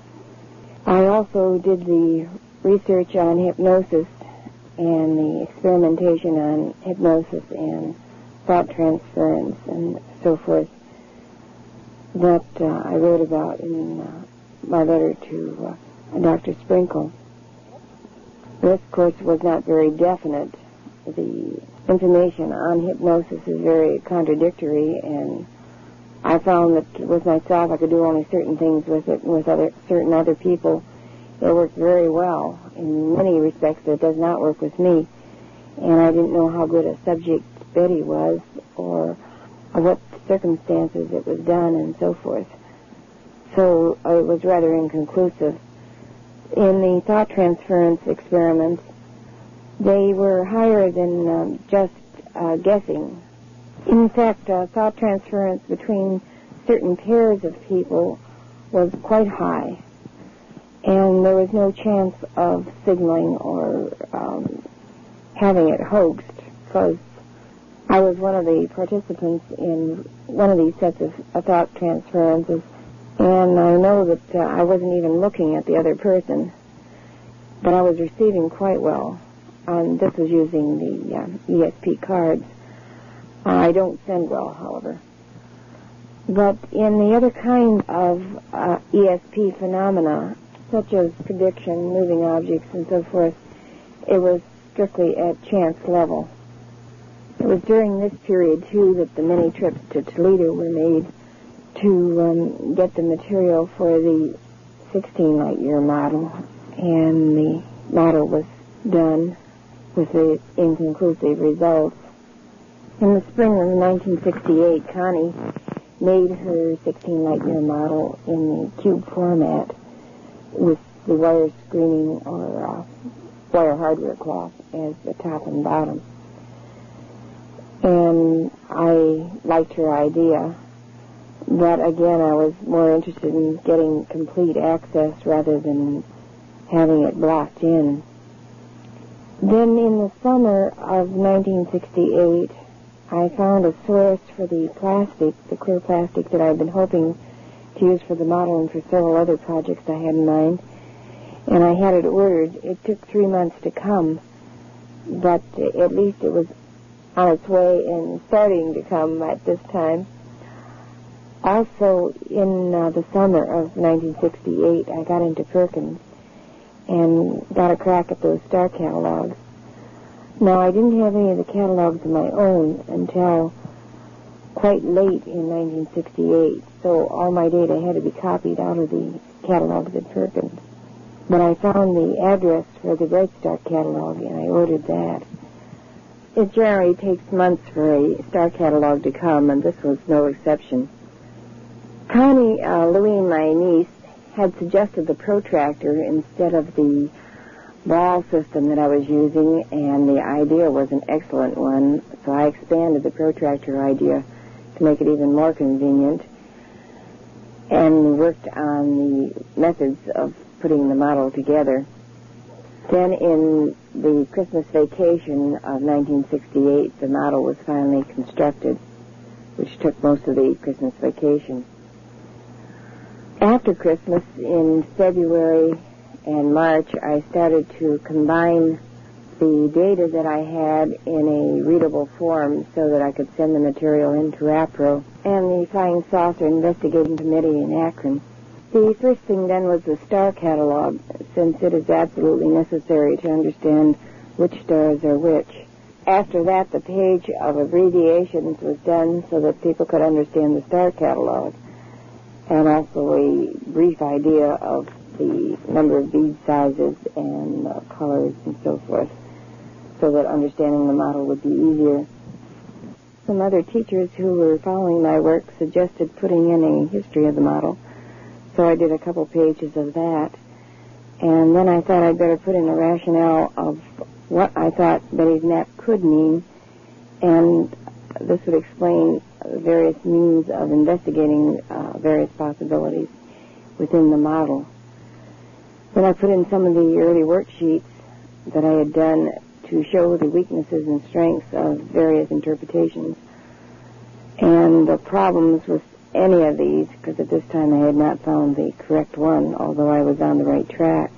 I also did the research on hypnosis and the experimentation on hypnosis and thought transference and so forth that I wrote about in my letter to Dr. Sprinkle. This, of course, was not very definite. The information on hypnosis is very contradictory, and I found that with myself I could do only certain things with it, and with certain other people it worked very well. In many respects it does not work with me, and I didn't know how good a subject Betty was, or what circumstances it was done, and so forth. So it was rather inconclusive. In the thought transference experiments, they were higher than just guessing. In fact, thought transference between certain pairs of people was quite high, and there was no chance of signaling or having it hoaxed, because I was one of the participants in one of these sets of thought transferences, and I know that I wasn't even looking at the other person, but I was receiving quite well. This was using the ESP cards. I don't send well, however. But in the other kinds of ESP phenomena, such as prediction, moving objects, and so forth, it was strictly at chance level. It was during this period, too, that the many trips to Toledo were made to get the material for the 16-light-year model, and the model was done with the inconclusive results. In the spring of 1968, Connie made her 16-light-year model in the cube format with the wire screening or wire hardware cloth as the top and bottom. And I liked her idea, but again I was more interested in getting complete access rather than having it blocked in. Then in the summer of 1968, I found a source for the plastic, the clear plastic that I'd been hoping to use for the model and for several other projects I had in mind, and I had it ordered. It took 3 months to come, but at least it was on its way and starting to come at this time. Also, in the summer of 1968, I got into Perkins and got a crack at those star catalogs. Now, I didn't have any of the catalogs of my own until quite late in 1968, so all my data had to be copied out of the catalogs at Perkins. But I found the address for the Bright Star catalog, and I ordered that. It generally takes months for a star catalog to come, and this was no exception. Connie Louine, my niece, had suggested the protractor instead of the ball system that I was using, and the idea was an excellent one, so I expanded the protractor idea to make it even more convenient and worked on the methods of putting the model together. Then in the Christmas vacation of 1968, the model was finally constructed, which took most of the Christmas vacation. After Christmas, in February and March, I started to combine the data that I had in a readable form so that I could send the material into APRO and the Flying Saucer Investigating Committee in Akron. The first thing then was the star catalog, since it is absolutely necessary to understand which stars are which. After that, the page of abbreviations was done so that people could understand the star catalog, and also a brief idea of the number of bead sizes and colors and so forth, so that understanding the model would be easier. Some other teachers who were following my work suggested putting in a history of the model, so I did a couple pages of that. And then I thought I'd better put in a rationale of what I thought Betty's map could mean, and this would explain various means of investigating various possibilities within the model. Then I put in some of the early worksheets that I had done to show the weaknesses and strengths of various interpretations and the problems with any of these, because at this time I had not found the correct one, although I was on the right track.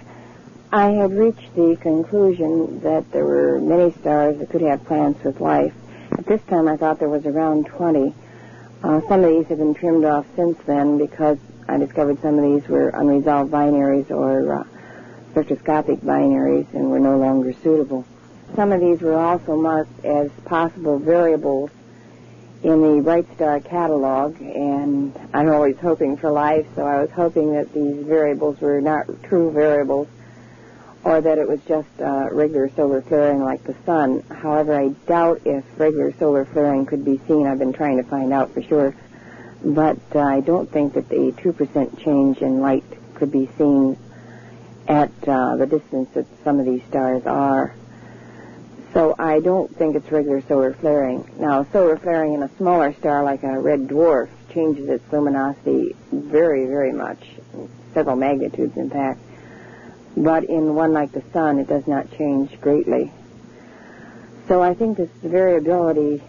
I had reached the conclusion that there were many stars that could have plants with life. At this time I thought there was around 20. Some of these have been trimmed off since then because I discovered some of these were unresolved binaries or spectroscopic binaries and were no longer suitable. Some of these were also marked as possible variables in the Bright Star catalog, and I'm always hoping for life, so I was hoping that these variables were not true variables or that it was just regular solar flaring like the sun. However, I doubt if regular solar flaring could be seen. I've been trying to find out for sure, but I don't think that the 2% change in light could be seen at the distance that some of these stars are. So I don't think it's regular solar flaring. Now, solar flaring in a smaller star like a red dwarf changes its luminosity very, very much, several magnitudes in fact. But in one like the sun, it does not change greatly. So I think this variability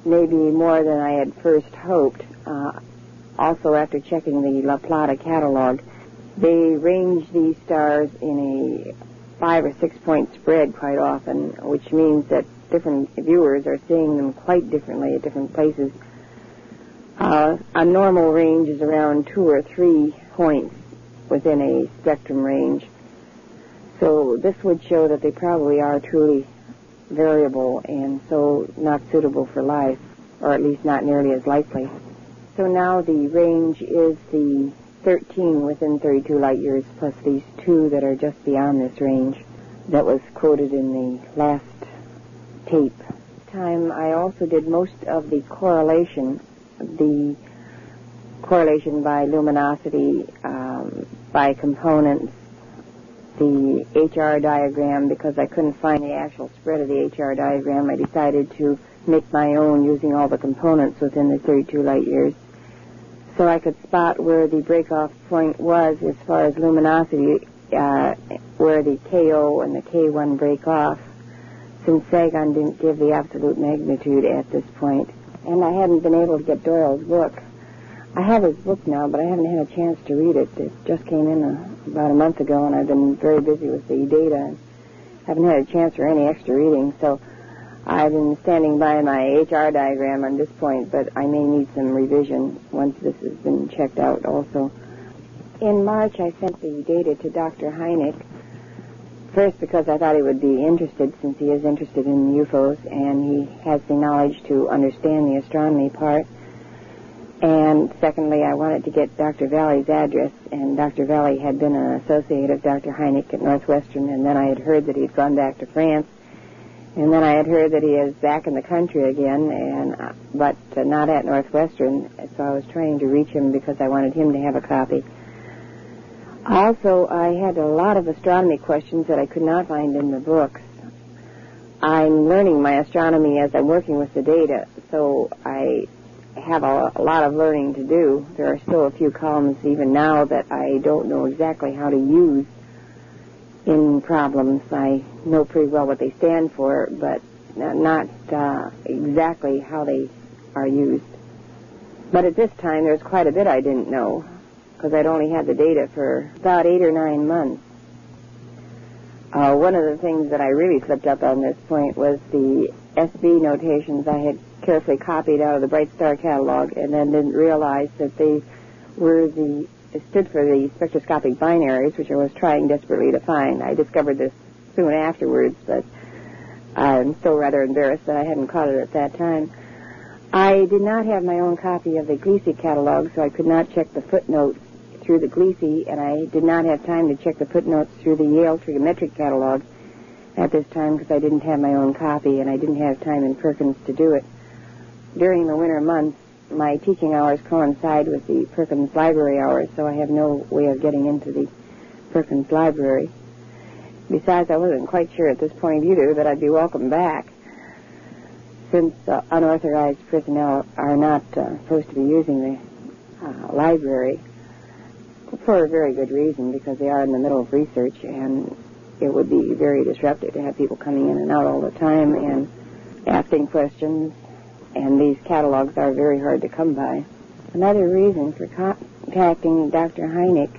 may be more than I had first hoped. Also, after checking the La Plata catalog, they range these stars in a 5 or 6 point spread quite often, which means that different viewers are seeing them quite differently at different places. A normal range is around 2 or 3 points within a spectrum range. So this would show that they probably are truly variable and so not suitable for life, or at least not nearly as likely. So now the range is the 13 within 32 light years plus these 2 that are just beyond this range that was quoted in the last tape. This time I also did most of the correlation by luminosity, by components, the HR diagram. Because I couldn't find the actual spread of the HR diagram, I decided to make my own using all the components within the 32 light years, so I could spot where the break-off point was as far as luminosity, where the KO and the K1 break off, since Sagan didn't give the absolute magnitude at this point. And I hadn't been able to get Doyle's book. I have his book now, but I haven't had a chance to read it. It just came in about a month ago, and I've been very busy with the data and haven't had a chance for any extra reading, so I've been standing by my HR diagram on this point, but I may need some revision once this has been checked out also. In March, I sent the data to Dr. Hynek, first because I thought he would be interested, since he is interested in UFOs, and he has the knowledge to understand the astronomy part. And secondly, I wanted to get Dr. Valley's address, and Dr. Valley had been an associate of Dr. Hynek at Northwestern, and then I had heard that he'd gone back to France. And then I had heard that he is back in the country again, but not at Northwestern, so I was trying to reach him because I wanted him to have a copy. Also, I had a lot of astronomy questions that I could not find in the books. I'm learning my astronomy as I'm working with the data, so I have a lot of learning to do. There are still a few columns even now that I don't know exactly how to use in problems. I know pretty well what they stand for, but not exactly how they are used. But at this time, there's quite a bit I didn't know, because I'd only had the data for about 8 or 9 months. One of the things that I really slipped up on this point was the SB notations I had carefully copied out of the Bright Star catalog, and then didn't realize that they stood for the spectroscopic binaries, which I was trying desperately to find. I discovered this soon afterwards, but I'm still rather embarrassed that I hadn't caught it at that time. I did not have my own copy of the Gliese catalog, so I could not check the footnotes through the Gliese, and I did not have time to check the footnotes through the Yale trigonometric catalog at this time because I didn't have my own copy, and I didn't have time in Perkins to do it. During the winter months, my teaching hours coincide with the Perkins library hours, so I have no way of getting into the Perkins library. Besides, I wasn't quite sure at this point either that I'd be welcome back, since unauthorized personnel are not supposed to be using the library, for a very good reason, because they are in the middle of research, and it would be very disruptive to have people coming in and out all the time and asking questions, and these catalogs are very hard to come by. Another reason for contacting Dr. Hynek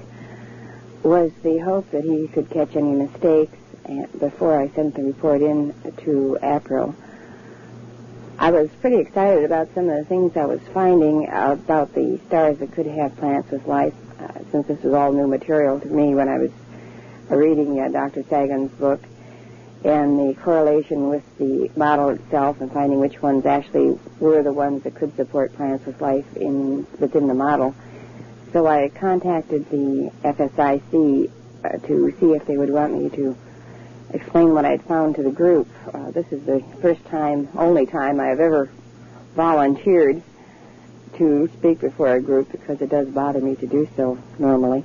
was the hope that he could catch any mistakes before I sent the report in to APRO. I was pretty excited about some of the things I was finding about the stars that could have planets with life, since this was all new material to me when I was reading Dr. Sagan's book, and the correlation with the model itself and finding which ones actually were the ones that could support planets with life within the model. So I contacted the FSIC to see if they would want me to explain what I'd found to the group. This is the only time I've ever volunteered to speak before a group, because it does bother me to do so normally.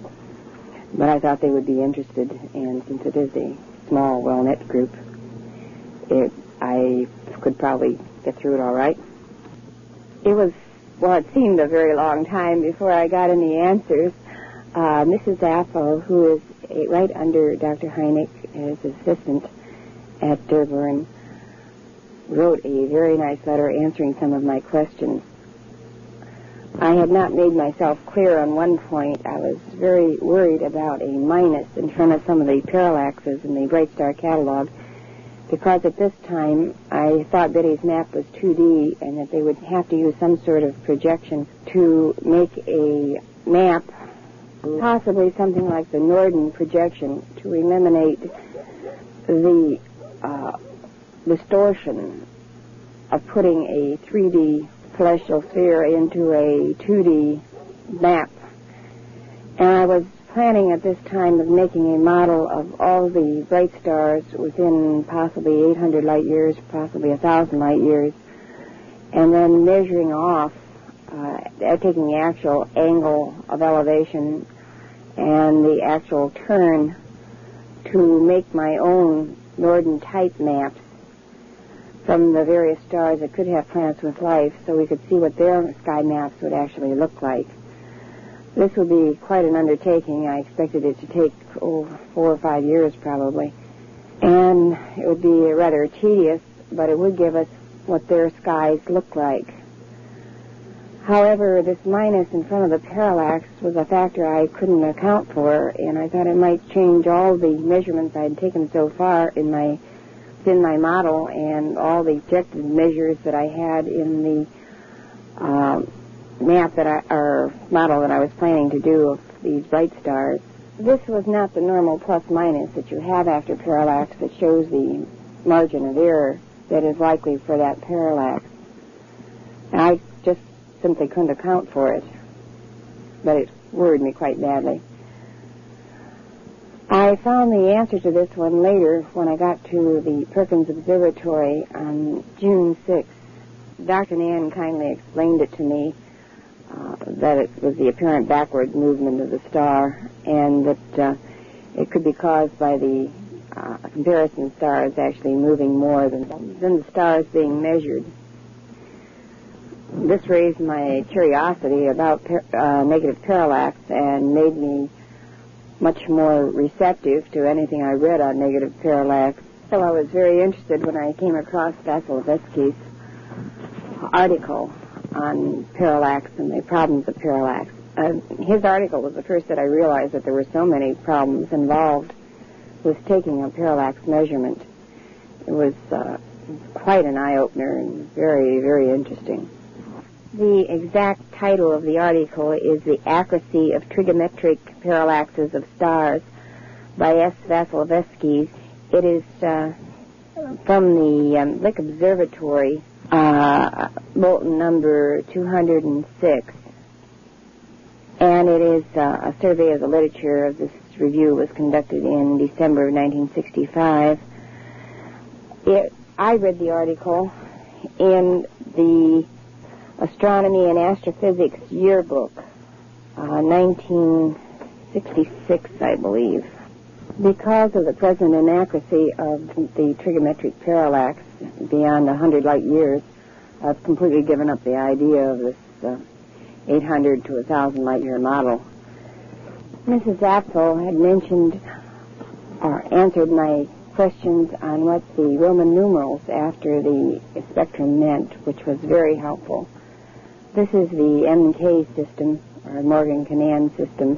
But I thought they would be interested, and since it is a small, well-knit group, I could probably get through it all right. It seemed a very long time before I got any answers. Mrs. Apple, who is right under Dr. Hynek as assistant at Dearborn, wrote a very nice letter answering some of my questions. I had not made myself clear on one point. I was very worried about a minus in front of some of the parallaxes in the Bright Star catalog, because at this time I thought Betty's map was 2D and that they would have to use some sort of projection to make a map, possibly something like the Norden projection, to eliminate the distortion of putting a 3D celestial sphere into a 2D map. And I was planning at this time of making a model of all the bright stars within possibly 800 light years, possibly 1,000 light years, and then measuring off, taking the actual angle of elevation and the actual turn to make my own Norden type maps from the various stars that could have planets with life, so we could see what their sky maps would actually look like. This would be quite an undertaking. I expected it to take 4 or 5 years probably, and it would be rather tedious, but it would give us what their skies look like. However, this minus in front of the parallax was a factor I couldn't account for, and I thought it might change all the measurements I'd taken so far in my model and all the objective measures that I had in the model that I was planning to do of these bright stars. This was not the normal plus-minus that you have after parallax that shows the margin of error that is likely for that parallax. And I just simply couldn't account for it, but it worried me quite badly. I found the answer to this one later when I got to the Perkins Observatory on June 6th. Dr. Nan kindly explained it to me, that it was the apparent backward movement of the star, and that it could be caused by the comparison stars actually moving more than the stars being measured. This raised my curiosity about negative parallax and made me much more receptive to anything I read on negative parallax. So I was very interested when I came across Vasilevsky's article on parallax and the problems of parallax. His article was the first that I realized that there were so many problems involved with taking a parallax measurement. It was quite an eye-opener and very, very interesting. The exact title of the article is The Accuracy of Trigonometric Parallaxes of Stars by S. Vasilevsky. It is from the Lick Observatory, bulletin number 206. And it is a survey of the literature. Of this review was conducted in December of 1965. I read the article in the Astronomy and Astrophysics Yearbook, 1966, I believe. Because of the present inaccuracy of the trigonometric parallax beyond 100 light years, I've completely given up the idea of this 800 to 1,000 light year model. Mrs. Apfel had mentioned or answered my questions on what the Roman numerals after the spectrum meant, which was very helpful. This is the MK system, or Morgan-Canaan system,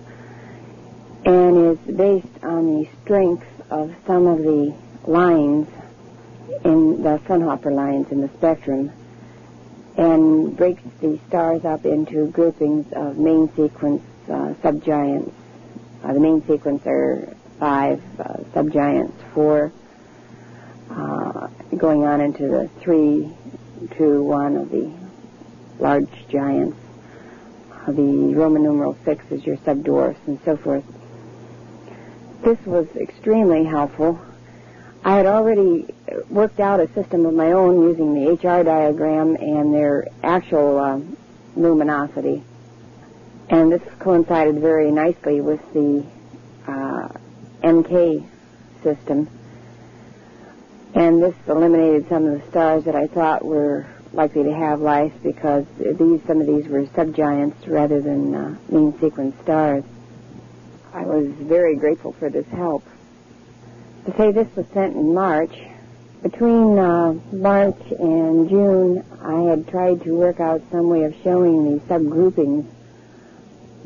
and is based on the strength of some of the lines in the Fraunhofer lines in the spectrum, and breaks the stars up into groupings of main sequence subgiants. The main sequence are 5 subgiants, 4 going on into the 3 to 1 of the large giants. The Roman numeral 6 is your subdwarfs, and so forth. This was extremely helpful. I had already worked out a system of my own using the HR diagram and their actual luminosity. And this coincided very nicely with the MK system. And this eliminated some of the stars that I thought were likely to have life, because some of these were subgiants rather than mean sequence stars. I was very grateful for this help. To say this was sent in March. Between March and June, I had tried to work out some way of showing the subgroupings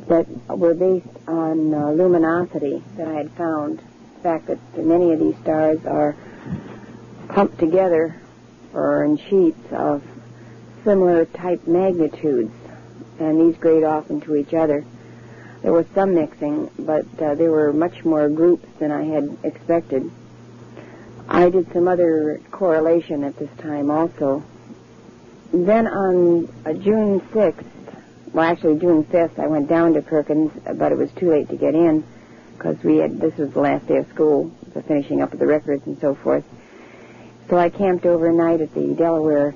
that were based on luminosity that I had found. The fact that many of these stars are clumped together or in sheets of similar type magnitudes, and these grade off into each other. There was some mixing, but there were much more groups than I had expected. I did some other correlation at this time also. Then on June 6th, well, actually June 5th, I went down to Perkins, but it was too late to get in because this was the last day of school, the finishing up of the records and so forth. So I camped overnight at the Delaware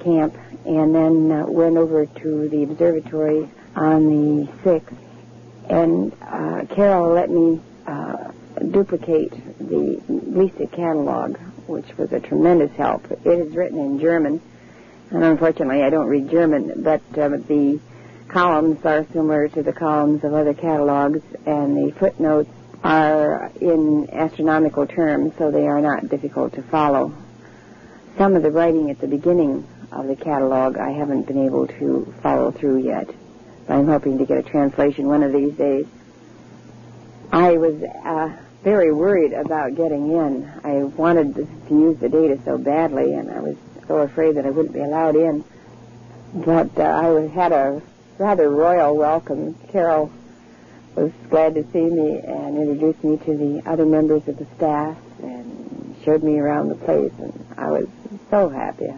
camp, and then went over to the observatory on the 6th. And Carol let me duplicate the Lisa catalog, which was a tremendous help. It is written in German, and unfortunately I don't read German, but the columns are similar to the columns of other catalogs, and the footnotes are in astronomical terms, so they are not difficult to follow. Some of the writing at the beginning of the catalog I haven't been able to follow through yet. I'm hoping to get a translation one of these days. I was very worried about getting in. I wanted to use the data so badly, and I was so afraid that I wouldn't be allowed in. But I had a rather royal welcome. Carol was glad to see me and introduced me to the other members of the staff and showed me around the place, and I was so happy.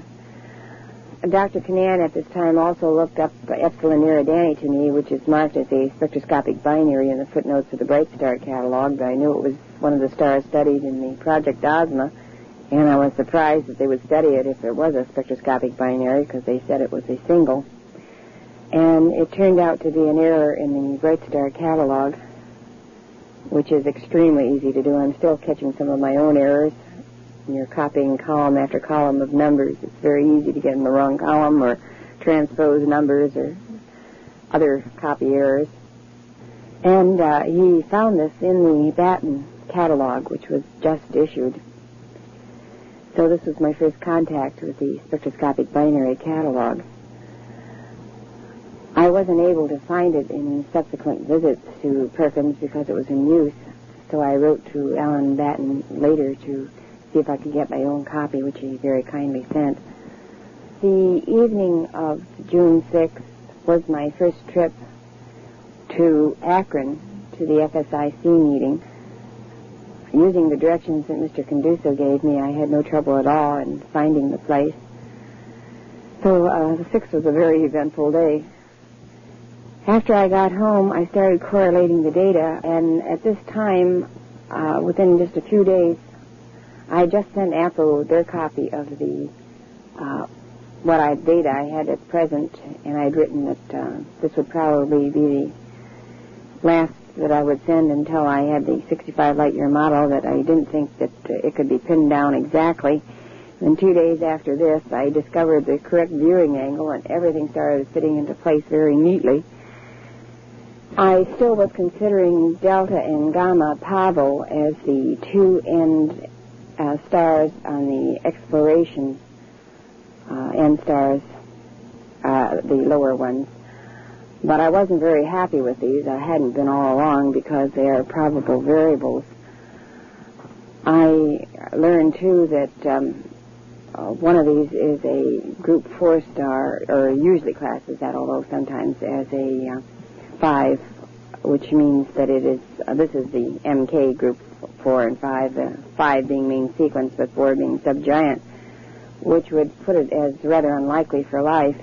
Dr. Canaan at this time also looked up Epsilon Eridani to me, which is marked as a spectroscopic binary in the footnotes of the Bright Star catalog, but I knew it was one of the stars studied in the Project Ozma, and I was surprised that they would study it if it was a spectroscopic binary, because they said it was a single. And it turned out to be an error in the Bright Star catalog. which is extremely easy to do. I'm still catching some of my own errors. When you're copying column after column of numbers, it's very easy to get in the wrong column or transpose numbers or other copy errors. And he found this in the Batten catalog, which was just issued. So this was my first contact with the spectroscopic binary catalog. I wasn't able to find it in subsequent visits to Perkins because it was in use, so I wrote to Alan Batten later to see if I could get my own copy, which he very kindly sent. The evening of June 6th was my first trip to Akron to the FSIC meeting. Using the directions that Mr. Conduso gave me, I had no trouble at all in finding the place. So the 6th was a very eventful day. After I got home, I started correlating the data, and at this time, within just a few days, I just sent APRO their copy of the data I had at present, and I'd written that this would probably be the last that I would send until I had the 65 light-year model, that I didn't think that it could be pinned down exactly. And 2 days after this, I discovered the correct viewing angle, and everything started fitting into place very neatly. I still was considering Delta and Gamma Pavo as the two end stars on the exploration end stars, the lower ones. But I wasn't very happy with these. I hadn't been all along because they are probable variables. I learned, too, that one of these is a group 4 star, or usually classes that, although sometimes as a 5, which means that it is, this is the MK group 4 and 5, 5 being main sequence, but 4 being subgiant, which would put it as rather unlikely for life.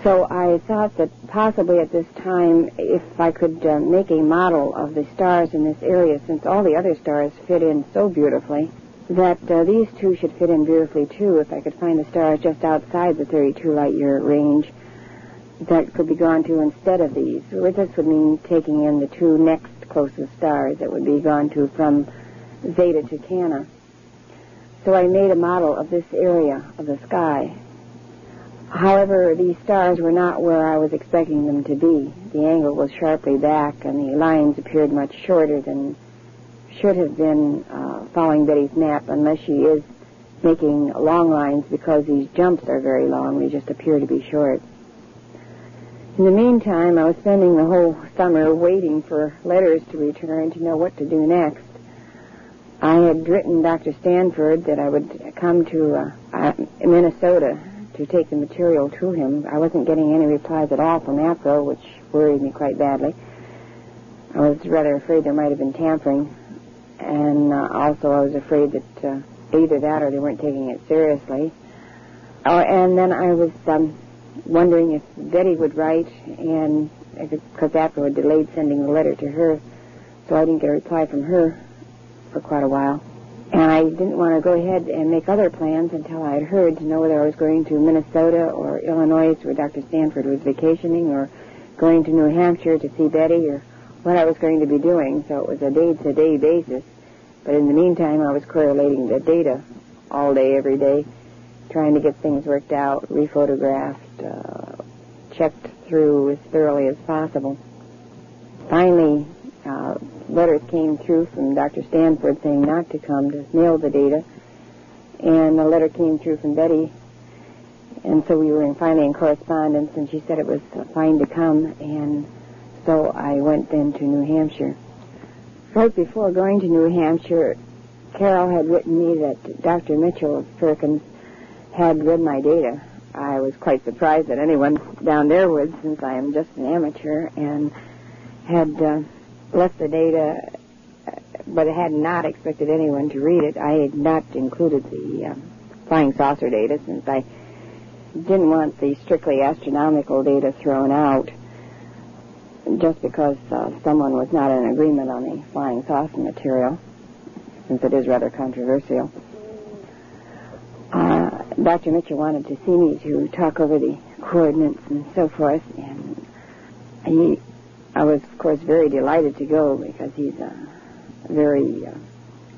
So I thought that possibly at this time, if I could make a model of the stars in this area, since all the other stars fit in so beautifully, that these two should fit in beautifully too, if I could find the stars just outside the 32 light-year range that could be gone to instead of these. This would mean taking in the two next closest stars that would be gone to from Zeta to Cana. So I made a model of this area of the sky. However, these stars were not where I was expecting them to be. The angle was sharply back, and the lines appeared much shorter than should have been following Betty's map, unless she is making long lines, because these jumps are very long. They just appear to be short. In the meantime, I was spending the whole summer waiting for letters to return to know what to do next. I had written Dr. Stanford that I would come to Minnesota to take the material to him. I wasn't getting any replies at all from APRO, which worried me quite badly. I was rather afraid there might have been tampering, and also I was afraid that either that or they weren't taking it seriously. And then I was wondering if Betty would write, and because APRO had delayed sending the letter to her, so I didn't get a reply from her for quite a while. And I didn't want to go ahead and make other plans until I had heard to know whether I was going to Minnesota or Illinois, where Dr. Stanford was vacationing, or going to New Hampshire to see Betty, or what I was going to be doing. So it was a day-to-day basis. But in the meantime, I was correlating the data all day, every day, trying to get things worked out, rephotographed, checked through as thoroughly as possible. Finally, letters came through from Dr. Stanford saying not to come to mail the data, and a letter came through from Betty, and so we were finally in correspondence, and she said it was fine to come, and so I went then to New Hampshire. Right before going to New Hampshire, Carol had written me that Dr. Mitchell of Perkins had read my data. I was quite surprised that anyone down there would, since I am just an amateur, and had left the data, but had not expected anyone to read it. I had not included the flying saucer data, since I didn't want the strictly astronomical data thrown out, just because someone was not in agreement on the flying saucer material, since it is rather controversial. Dr. Mitchell wanted to see me to talk over the coordinates and so forth, and he I was, of course, very delighted to go because he's a very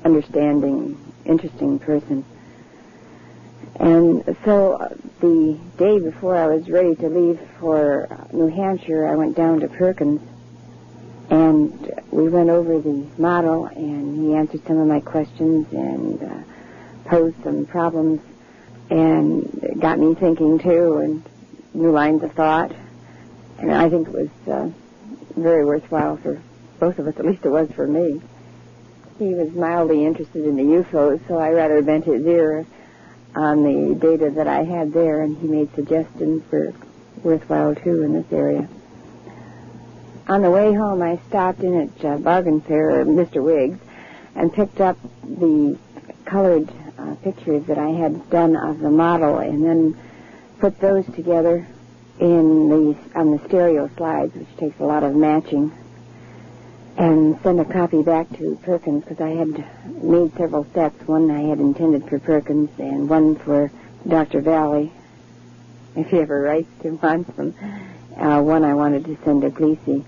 understanding, interesting person. And so the day before I was ready to leave for New Hampshire, I went down to Perkins, and we went over the model, and he answered some of my questions and posed some problems, and it got me thinking, too, and new lines of thought. And I think it was very worthwhile for both of us, at least it was for me. He was mildly interested in the UFOs, so I rather bent his ear on the data that I had there, and he made suggestions for worthwhile, too, in this area. On the way home, I stopped in at Bargain Fair, Mr. Wiggs, and picked up the colored pictures that I had done of the model, and then put those together on the stereo slides, which takes a lot of matching, and send a copy back to Perkins, because I had made several sets. One I had intended for Perkins, and one for Dr. Valley, if he ever writes to want them. One I wanted to send to Gleesy,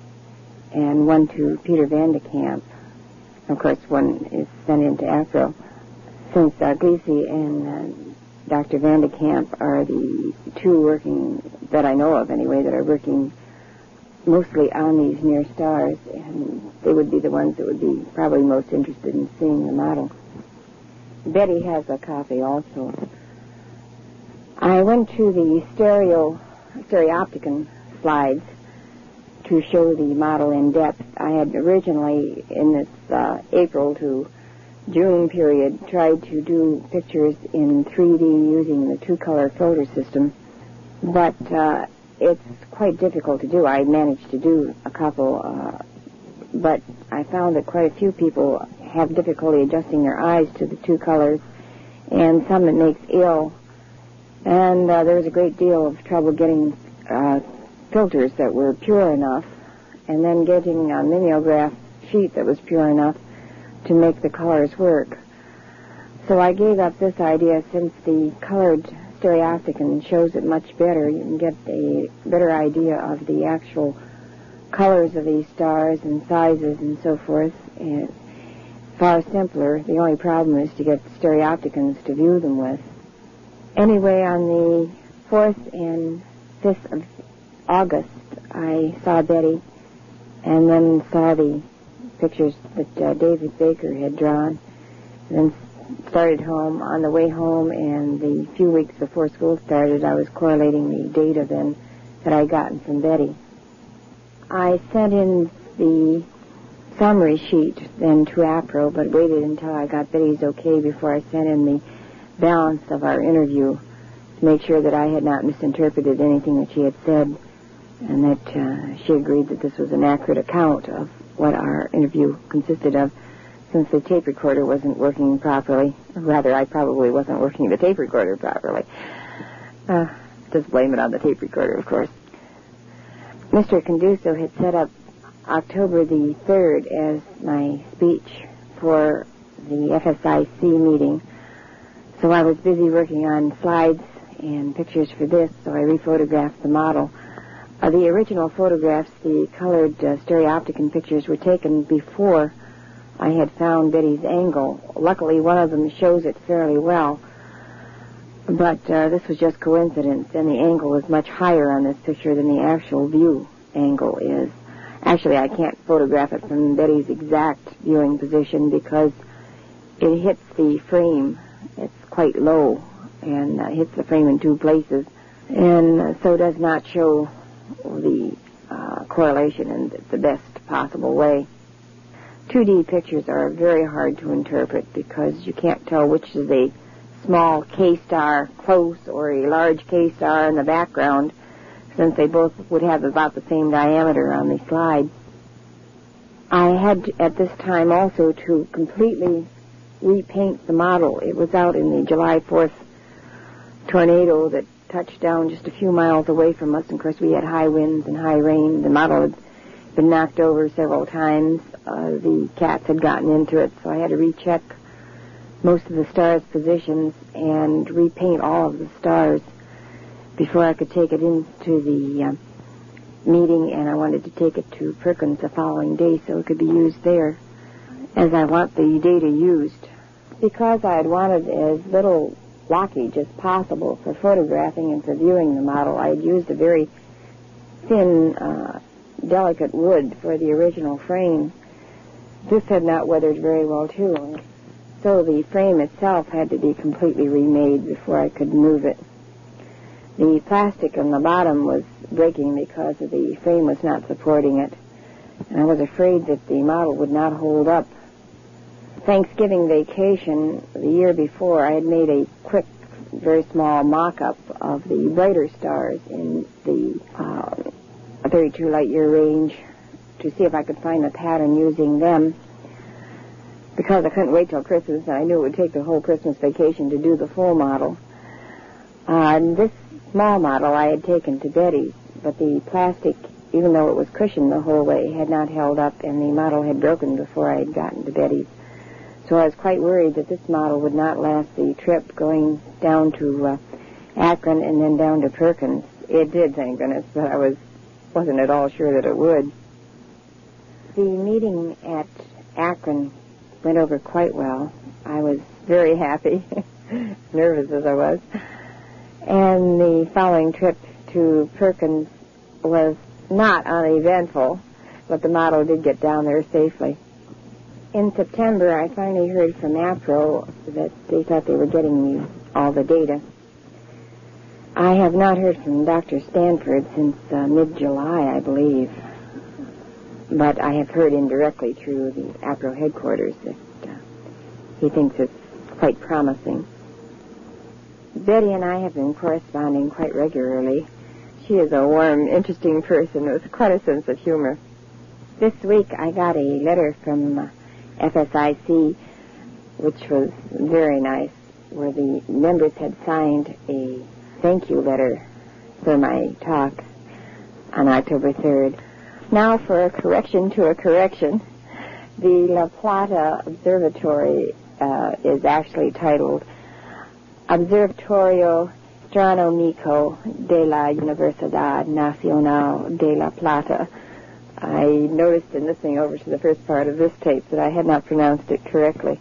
and one to Peter Van de Kamp. Of course, one is sent in to Afro. Since Gleesy and Dr. Van de Kamp are the two working, that I know of anyway, that are working mostly on these near stars, and they would be the ones that would be probably most interested in seeing the model. Betty has a copy also. I went to the stereopticon slides to show the model in depth. I had originally, in this April to June period, tried to do pictures in 3D using the two-color photo system, but it's quite difficult to do. I managed to do a couple, but I found that quite a few people have difficulty adjusting their eyes to the two colors, and some it makes ill. And there was a great deal of trouble getting filters that were pure enough, and then getting a mimeograph sheet that was pure enough to make the colors work. So I gave up this idea, since the colored stereopticon shows it much better. You can get a better idea of the actual colors of these stars and sizes and so forth. And far simpler. The only problem is to get stereopticons to view them with. Anyway, on the 4th and 5th of August, I saw Betty, and then saw the pictures that David Baker had drawn, and then started home. On the way home, and the few weeks before school started, I was correlating the data then that I'd gotten from Betty. I sent in the summary sheet then to APRO, but waited until I got Betty's okay before I sent in the balance of our interview to make sure that I had not misinterpreted anything that she had said, and that she agreed that this was an accurate account of what our interview consisted of, since the tape recorder wasn't working properly. Or rather, I probably wasn't working the tape recorder properly. Just blame it on the tape recorder, of course. Mr. Conduso had set up October the 3rd as my speech for the FSIC meeting, so I was busy working on slides and pictures for this, so I rephotographed the model. The original photographs, the colored stereopticon pictures, were taken before I had found Betty's angle. Luckily, one of them shows it fairly well, but this was just coincidence, and the angle is much higher on this picture than the actual view angle is. Actually, I can't photograph it from Betty's exact viewing position because it hits the frame. It's quite low and hits the frame in two places, and so does not show the correlation in the best possible way. 2D pictures are very hard to interpret because you can't tell which is a small K-star close or a large K-star in the background, since they both would have about the same diameter on the slide. I had at this time also to completely repaint the model. It was out in the July 4th tornado that touched down just a few miles away from us. And of course, we had high winds and high rain. The model had been knocked over several times. The cats had gotten into it, so I had to recheck most of the stars' positions and repaint all of the stars before I could take it into the meeting, and I wanted to take it to Perkins the following day so it could be used there, as I want the data used. Because I had wanted as little blockage as possible for photographing and for viewing the model, I had used a very thin, delicate wood for the original frame. This had not weathered very well, too, so the frame itself had to be completely remade before I could move it. The plastic on the bottom was breaking because the frame was not supporting it, and I was afraid that the model would not hold up. Thanksgiving vacation the year before, I had made a quick, very small mock-up of the brighter stars in the 32 light-year range to see if I could find a pattern using them, because I couldn't wait till Christmas, and I knew it would take the whole Christmas vacation to do the full model. This small model I had taken to Betty's, but the plastic, even though it was cushioned the whole way, had not held up, and the model had broken before I had gotten to Betty's. So I was quite worried that this model would not last the trip going down to Akron and then down to Perkins. It did, thank goodness, but I wasn't at all sure that it would. The meeting at Akron went over quite well. I was very happy, nervous as I was. And the following trip to Perkins was not uneventful, but the model did get down there safely. In September, I finally heard from APRO that they thought they were getting me all the data. I have not heard from Dr. Stanford since mid-July, I believe, but I have heard indirectly through the APRO headquarters that he thinks it's quite promising. Betty and I have been corresponding quite regularly. She is a warm, interesting person with quite a sense of humor. This week I got a letter from FSIC, which was very nice, where the members had signed a thank you letter for my talk on October 3rd. Now for a correction to a correction. The La Plata Observatory is actually titled Observatorio Astronomico de la Universidad Nacional de La Plata. I noticed in listening over to the first part of this tape that I had not pronounced it correctly.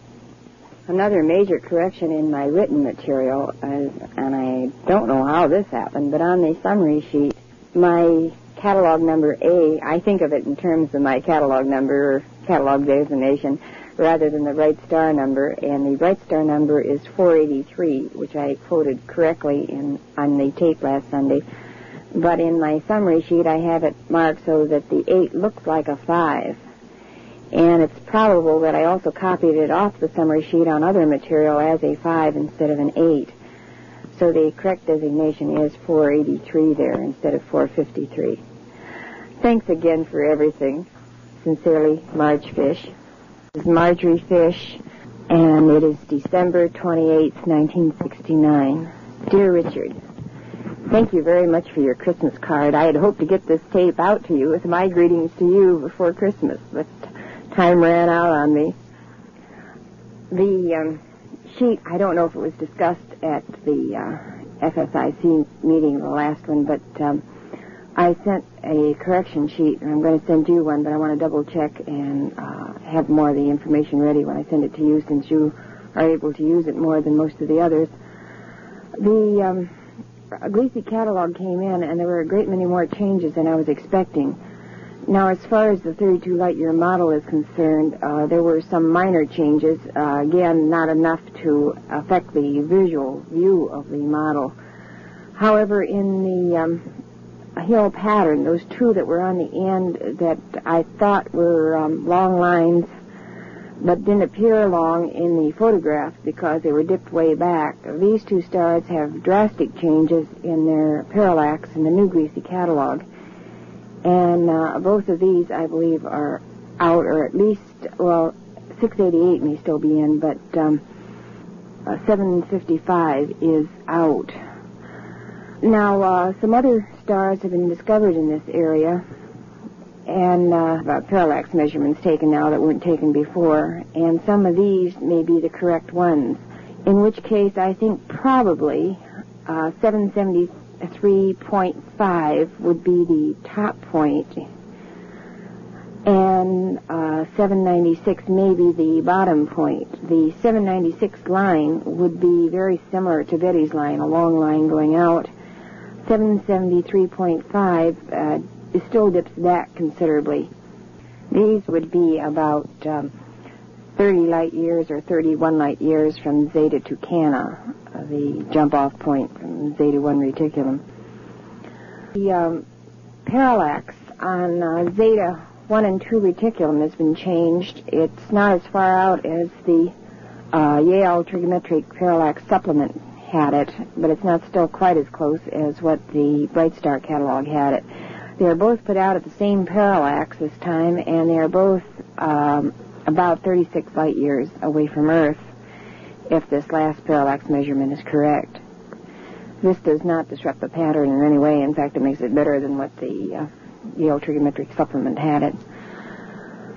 Another major correction in my written material, and I don't know how this happened, but on the summary sheet, my catalog number A, I think of it in terms of my catalog number or catalog designation rather than the Bright Star number, and the Bright Star number is 483, which I quoted correctly on the tape last Sunday. But in my summary sheet, I have it marked so that the 8 looks like a 5. And it's probable that I also copied it off the summary sheet on other material as a 5 instead of an 8. So the correct designation is 483 there instead of 453. Thanks again for everything. Sincerely, Marge Fish. This is Marjorie Fish, and it is December 28th, 1969. Dear Richard, thank you very much for your Christmas card. I had hoped to get this tape out to you with my greetings to you before Christmas, but time ran out on me. The sheet, I don't know if it was discussed at the FSIC meeting, the last one, but I sent a correction sheet, and I'm going to send you one, but I want to double-check and have more of the information ready when I send it to you, since you are able to use it more than most of the others. The Gliese catalog came in, and there were a great many more changes than I was expecting. Now, as far as the 32 light-year model is concerned, there were some minor changes, again, not enough to affect the visual view of the model. However, in the hill pattern, those two that were on the end that I thought were long lines but didn't appear long in the photograph because they were dipped way back, these two stars have drastic changes in their parallax in the new Gliese catalog. And both of these, I believe, are out, or at least, well, 688 may still be in, but 755 is out. Now, some other stars have been discovered in this area, and parallax measurements taken now that weren't taken before, and some of these may be the correct ones, in which case I think probably 770 3.5 would be the top point, and 796 may be the bottom point. The 796 line would be very similar to Betty's line, a long line going out. 773.5 still dips back considerably. These would be about 30 light years or 31 light years from Zeta Tucana, the jump-off point from Zeta 1 Reticulum. The parallax on Zeta 1 and 2 Reticulum has been changed. It's not as far out as the Yale Trigonometric Parallax Supplement had it, but it's not still quite as close as what the Bright Star catalog had it. They are both put out at the same parallax this time, and they are both about 36 light years away from Earth, if this last parallax measurement is correct. This does not disrupt the pattern in any way. In fact, it makes it better than what the Yale Trigonometric Supplement had it.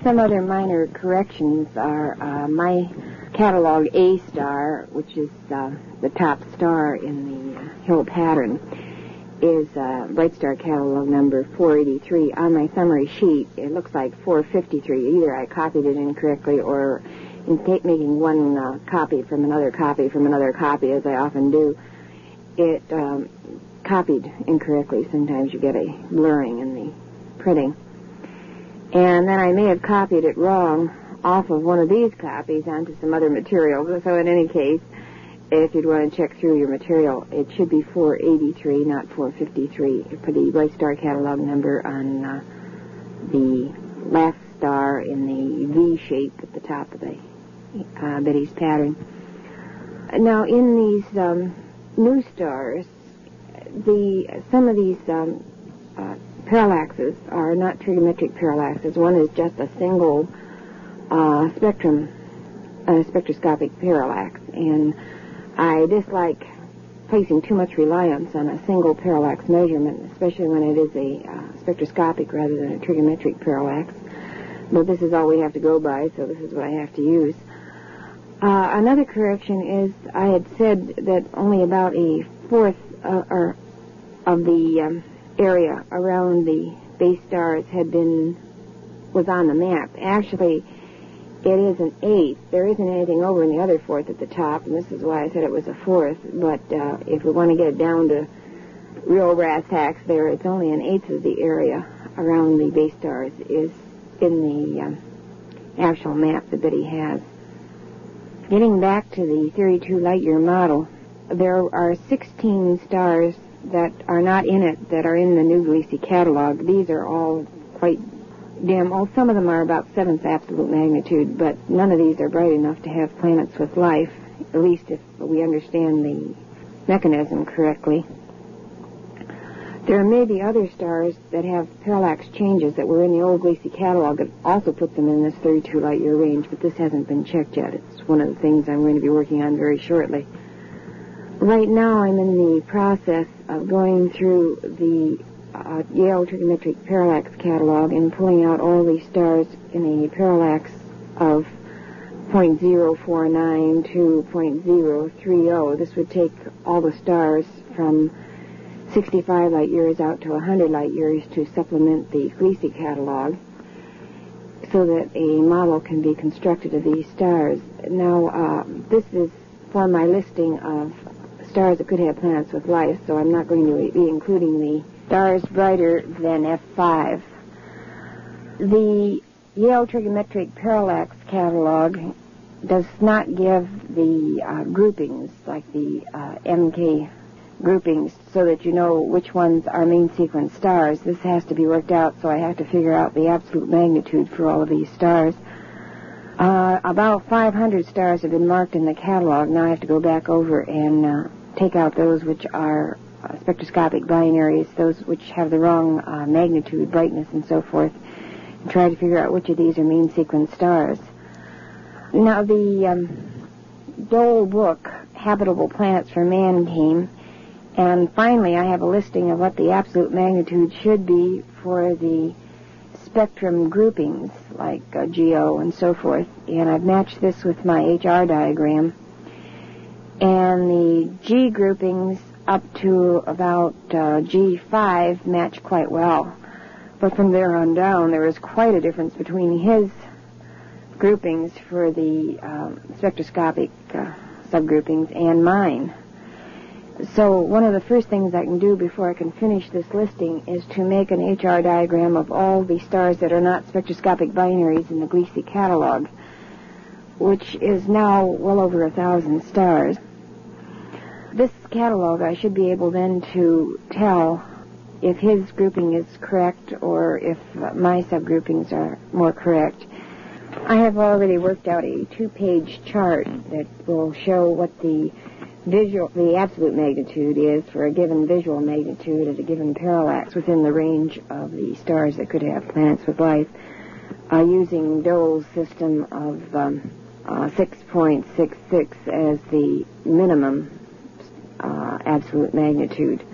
Some other minor corrections are my catalog A star, which is the top star in the Hill pattern, is Bright Star catalog number 483. On my summary sheet, it looks like 453. Either I copied it incorrectly, or in making one copy from another copy, as I often do, it copied incorrectly. Sometimes you get a blurring in the printing. And then I may have copied it wrong off of one of these copies onto some other material. So in any case, if you'd want to check through your material, it should be 483, not 453, for the Bright Star catalog number on the last star in the V shape at the top of the Betty's pattern. Now, in these new stars, some of these parallaxes are not trigonometric parallaxes. One is just a single spectroscopic parallax, and I dislike placing too much reliance on a single parallax measurement, especially when it is a spectroscopic rather than a trigonometric parallax. But this is all we have to go by, so this is what I have to use. Another correction is I had said that only about a fourth of the area around the base stars was on the map. Actually, it is an eighth. There isn't anything over in the other fourth at the top, and this is why I said it was a fourth. But if we want to get it down to real brass tacks there, it's only an eighth of the area around the base stars is in the actual map that Betty has. Getting back to the 32 light-year model, there are 16 stars that are not in it that are in the New Gliese catalog. These are all quite dim. Some of them are about 7th absolute magnitude, but none of these are bright enough to have planets with life, at least if we understand the mechanism correctly. There may be other stars that have parallax changes that were in the old Gliese catalog that also put them in this 32 light-year range, but this hasn't been checked yet. It's one of the things I'm going to be working on very shortly. Right now I'm in the process of going through the Yale Trigonometric Parallax catalog and pulling out all these stars in a parallax of 0.049 to 0.030. This would take all the stars from 65 light years out to 100 light years to supplement the Gliese catalog so that a model can be constructed of these stars. Now, this is for my listing of stars that could have planets with life, so I'm not going to be including the stars brighter than F5. The Yale Trigonometric Parallax catalog does not give the groupings, like the MK groupings, so that you know which ones are main sequence stars. This has to be worked out, so I have to figure out the absolute magnitude for all of these stars. About 500 stars have been marked in the catalog. Now I have to go back over and take out those which are spectroscopic binaries, those which have the wrong magnitude, brightness, and so forth, and try to figure out which of these are main sequence stars. Now, the Dole book, Habitable Planets for Man, came, and finally I have a listing of what the absolute magnitude should be for the spectrum groupings, like GEO and so forth, and I've matched this with my HR diagram. And the G groupings up to about G5 match quite well. But from there on down, there is quite a difference between his groupings for the spectroscopic subgroupings and mine. So one of the first things I can do before I can finish this listing is to make an HR diagram of all the stars that are not spectroscopic binaries in the Gliese catalog, which is now well over 1,000 stars. This catalog, I should be able then to tell if his grouping is correct or if my subgroupings are more correct. I have already worked out a 2-page chart that will show what the absolute magnitude is for a given visual magnitude at a given parallax within the range of the stars that could have planets with life, using Dole's system of 6.66 as the minimum absolute magnitude.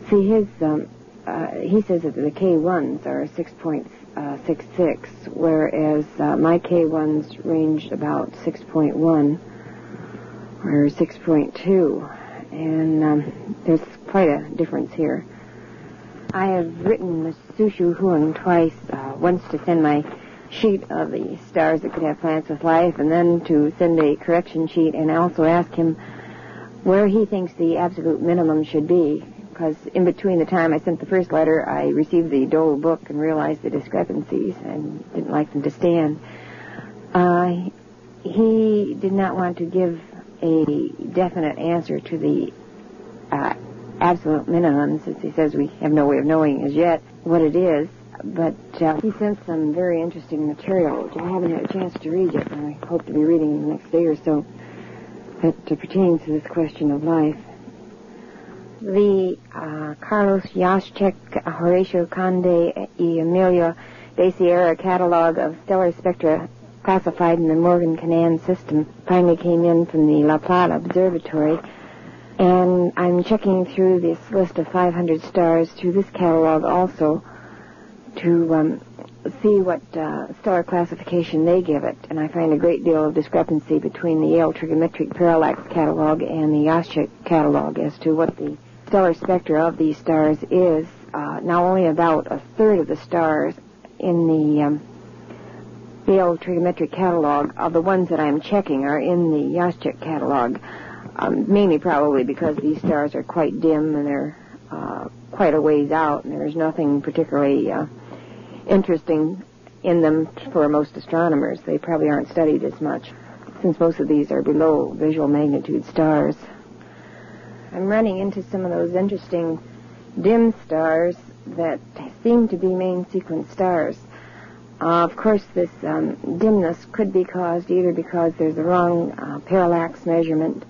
See, he says that the K1s are 6.66, whereas my K1s range about 6.1 or 6.2, and there's quite a difference here. I have written Su Shu Huang twice, once to send my sheet of the stars that could have planets with life, and then to send a correction sheet, and also ask him where he thinks the absolute minimum should be, because in between the time I sent the first letter, I received the Dole book and realized the discrepancies and didn't like them to stand. He did not want to give a definite answer to the absolute minimum, since he says we have no way of knowing as yet what it is, but he sent some very interesting material, which I haven't had a chance to read yet, and I hope to be reading in the next day or so, that pertains to this question of life. The Carlos Jaschek, Horatio Conde, y Emilio de Sierra catalog of stellar spectra classified in the Morgan-Canaan system finally came in from the La Plata Observatory, and I'm checking through this list of 500 stars through this catalog also to see what stellar classification they give it, and I find a great deal of discrepancy between the Yale Trigonometric Parallax catalog and the Jaschek catalog as to what the stellar spectra of these stars is. Now only about a third of the stars in the Yale Trigonometric catalog of the ones that I'm checking are in the Jaschek catalog, mainly probably because these stars are quite dim and they're quite a ways out, and there's nothing particularly interesting in them for most astronomers. They probably aren't studied as much, since most of these are below visual magnitude stars. I'm running into some of those interesting dim stars that seem to be main sequence stars. Of course, this dimness could be caused either because there's a wrong parallax measurement,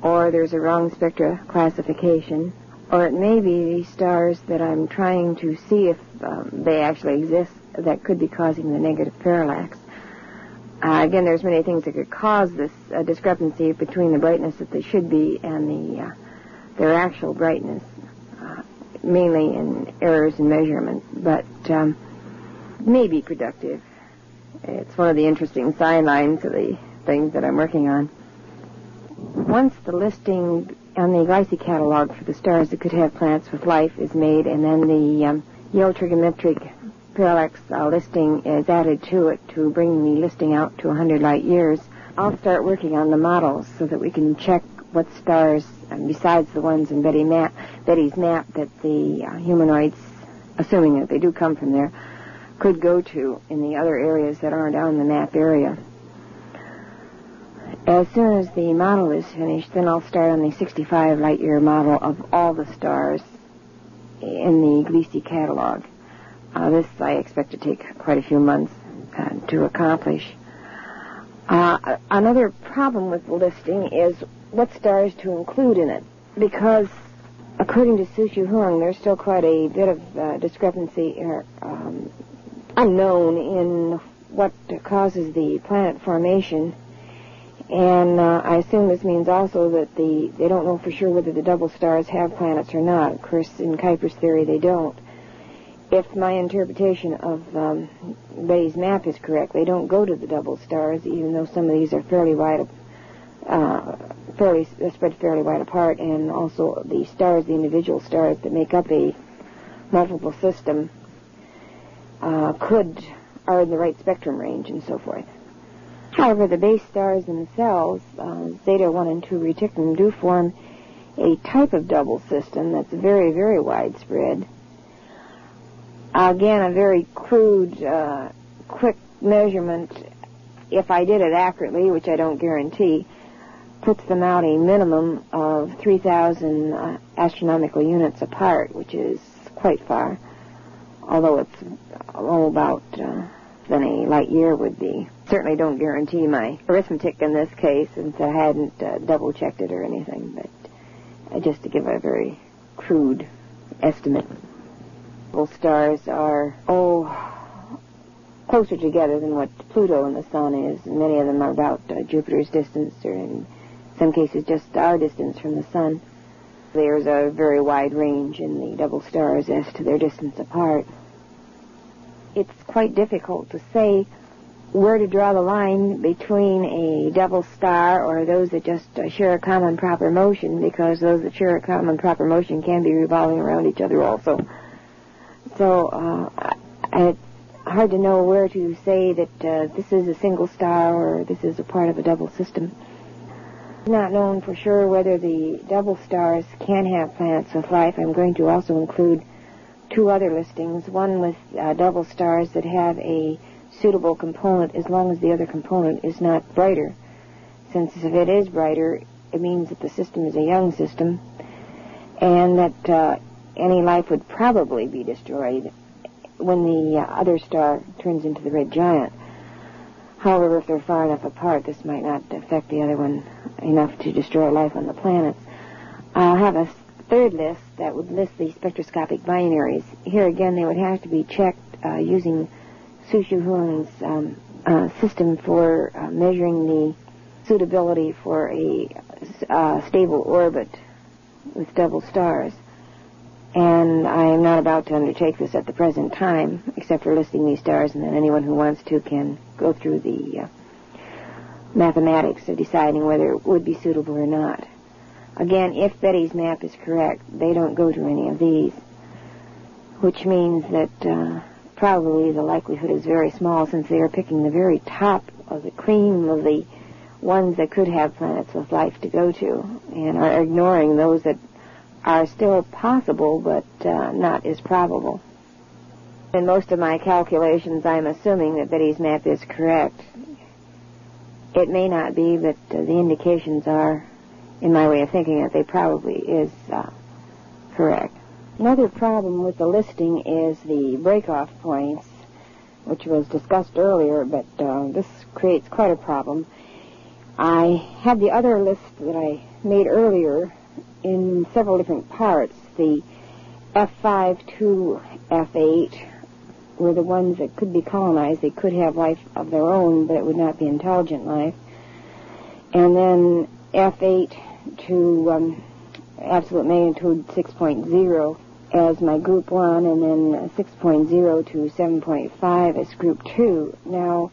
or there's a wrong spectra classification, or it may be these stars that I'm trying to see if they actually exist that could be causing the negative parallax. Again, there's many things that could cause this discrepancy between the brightness that they should be and their actual brightness, mainly in errors in measurement, but may be productive. It's one of the interesting sidelines of the things that I'm working on. Once the listing on the Gliese catalog for the stars that could have planets with life is made, and then the Yale Trigonometric Parallax listing is added to it to bring the listing out to 100 light years, I'll start working on the models so that we can check what stars, besides the ones in Betty's map, that the humanoids, assuming that they do come from there, could go to in the other areas that aren't on the map area. As soon as the model is finished, then I'll start on the 65 light-year model of all the stars in the Gliese catalog. This I expect to take quite a few months to accomplish. Another problem with the listing is what stars to include in it, because according to Su Shu Huang, there's still quite a bit of discrepancy or unknown in what causes the planet formation. And I assume this means also that they don't know for sure whether the double stars have planets or not. Of course, in Kuiper's theory, they don't. If my interpretation of Betty's map is correct, they don't go to the double stars, even though some of these are fairly wide spread fairly wide apart, and also the stars, the individual stars that make up a multiple system, are in the right spectrum range and so forth. However, the base stars themselves, Zeta 1 and 2 Reticuli, do form a type of double system that's very, very widespread. Again, a very crude, quick measurement, if I did it accurately, which I don't guarantee, puts them out a minimum of 3,000 astronomical units apart, which is quite far, although it's all about than a light year would be. Certainly don't guarantee my arithmetic in this case, since I hadn't double-checked it or anything, but just to give a very crude estimate. Stars are, closer together than what Pluto and the Sun is. Many of them are about Jupiter's distance, or in some cases just our distance from the Sun. There's a very wide range in the double stars as to their distance apart. It's quite difficult to say where to draw the line between a double star or those that just share a common proper motion, because those that share a common proper motion can be revolving around each other also. So it's hard to know where to say that this is a single star or this is a part of a double system. It's not known for sure whether the double stars can have planets with life. I'm going to also include two other listings, one with double stars that have a suitable component as long as the other component is not brighter, since if it is brighter, it means that the system is a young system, and that any life would probably be destroyed when the other star turns into the red giant. However, if they're far enough apart, this might not affect the other one enough to destroy life on the planets. I'll have a third list that would list the spectroscopic binaries. Here again, they would have to be checked using Su Huang's system for measuring the suitability for a stable orbit with double stars. And I am not about to undertake this at the present time, except for listing these stars, and then anyone who wants to can go through the mathematics of deciding whether it would be suitable or not. Again, if Betty's map is correct, they don't go to any of these, which means that probably the likelihood is very small, since they are picking the very top of the cream of the ones that could have planets with life to go to, and are ignoring those that are still possible but not as probable. In most of my calculations, I'm assuming that Betty's map is correct. It may not be, but the indications are, in my way of thinking, that they probably is correct. Another problem with the listing is the break-off points, which was discussed earlier, but this creates quite a problem. I had the other list that I made earlier in several different parts. The F5 to F8 were the ones that could be colonized. They could have life of their own, but it would not be intelligent life. And then F8 to absolute magnitude 6.0 as my group 1, and then 6.0 to 7.5 as group 2. Now,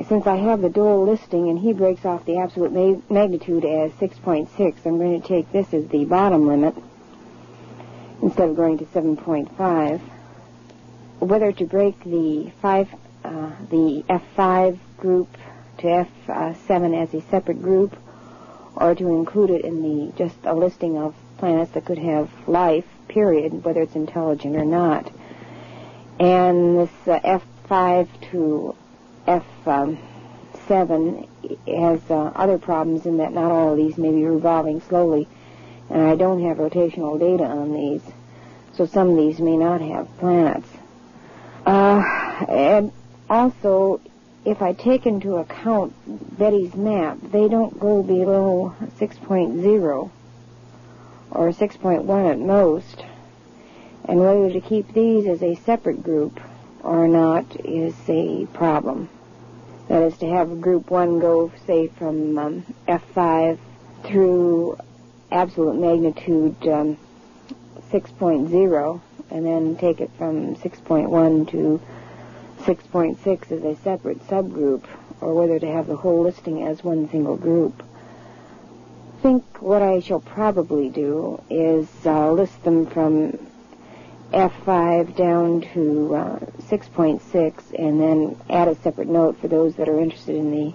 since I have the dual listing and he breaks off the absolute magnitude as 6.6, I'm going to take this as the bottom limit instead of going to 7.5. Whether to break the F5 group to F7 as a separate group, or to include it in just a listing of planets that could have life, period, whether it's intelligent or not. And this F5 to F7 has other problems in that not all of these may be revolving slowly, and I don't have rotational data on these, so some of these may not have planets. And also, if I take into account Betty's map, they don't go below 6.0 or 6.1 at most, and whether to keep these as a separate group or not is a problem. That is, to have group 1 go, say, from F5 through absolute magnitude 6.0, and then take it from 6.1 to 6.6 as a separate subgroup, or whether to have the whole listing as one single group. think what I shall probably do is list them from F5 down to 6.6, and then add a separate note for those that are interested in the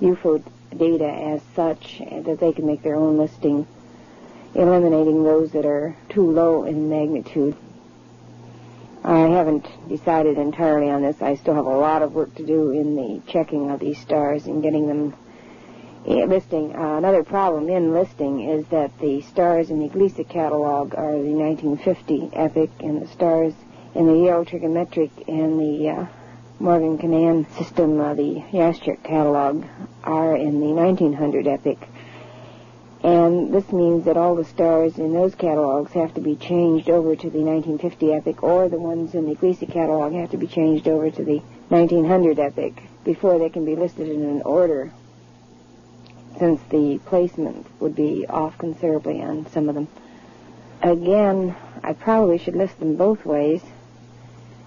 UFO data as such, that they can make their own listing, eliminating those that are too low in magnitude. I haven't decided entirely on this. I still have a lot of work to do in the checking of these stars and getting them listing. Another problem in listing is that the stars in the Gliese catalog are the 1950 epoch, and the stars in the Yale trigonometric and the Morgan Canaan system, the Yastrik catalog, are in the 1900 epoch. And this means that all the stars in those catalogs have to be changed over to the 1950 epoch, or the ones in the Gliese catalog have to be changed over to the 1900 epoch before they can be listed in an order, since the placement would be off considerably on some of them. Again, I probably should list them both ways,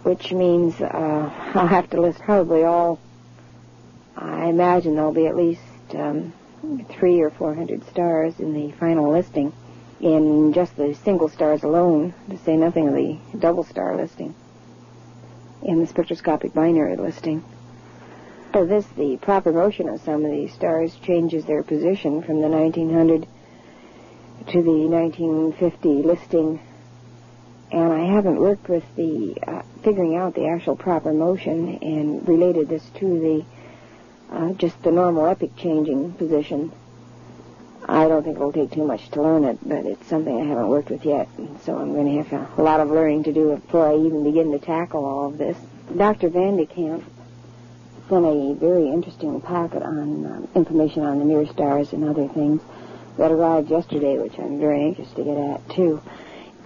which means I'll have to list probably all. I imagine there'll be at least 300 or 400 stars in the final listing, in just the single stars alone, to say nothing of the double star listing, in the spectroscopic binary listing. For this, the proper motion of some of these stars changes their position from the 1900 to the 1950 listing, and I haven't worked with the figuring out the actual proper motion and related this to the just the normal epoch changing position. I don't think it'll take too much to learn it, but it's something I haven't worked with yet, and so I'm going to have a lot of learning to do before I even begin to tackle all of this. Dr. Van de Kamp sent a very interesting packet on information on the near stars and other things that arrived yesterday, which I'm very anxious to get at, too.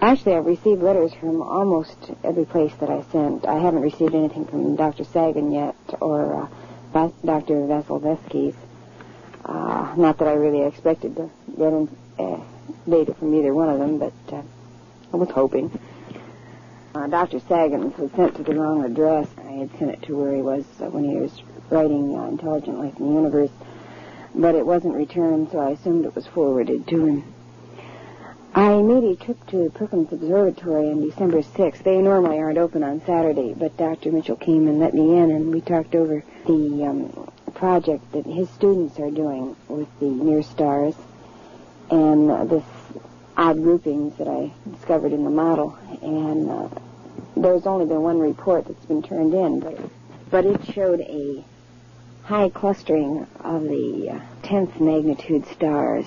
Actually, I've received letters from almost every place that I sent. I haven't received anything from Dr. Sagan yet, or Dr. Vasilevsky's. Not that I really expected to get data from either one of them, but I was hoping. Dr. Sagan's was sent to the wrong address. I had sent it to where he was when he was writing Intelligent Life in the Universe, but it wasn't returned, so I assumed it was forwarded to him. I made a trip to Perkins Observatory on December 6th. They normally aren't open on Saturday, but Dr. Mitchell came and let me in, and we talked over the project that his students are doing with the near stars and this odd groupings that I discovered in the model. And there's only been one report that's been turned in, but it showed a high clustering of the 10th magnitude stars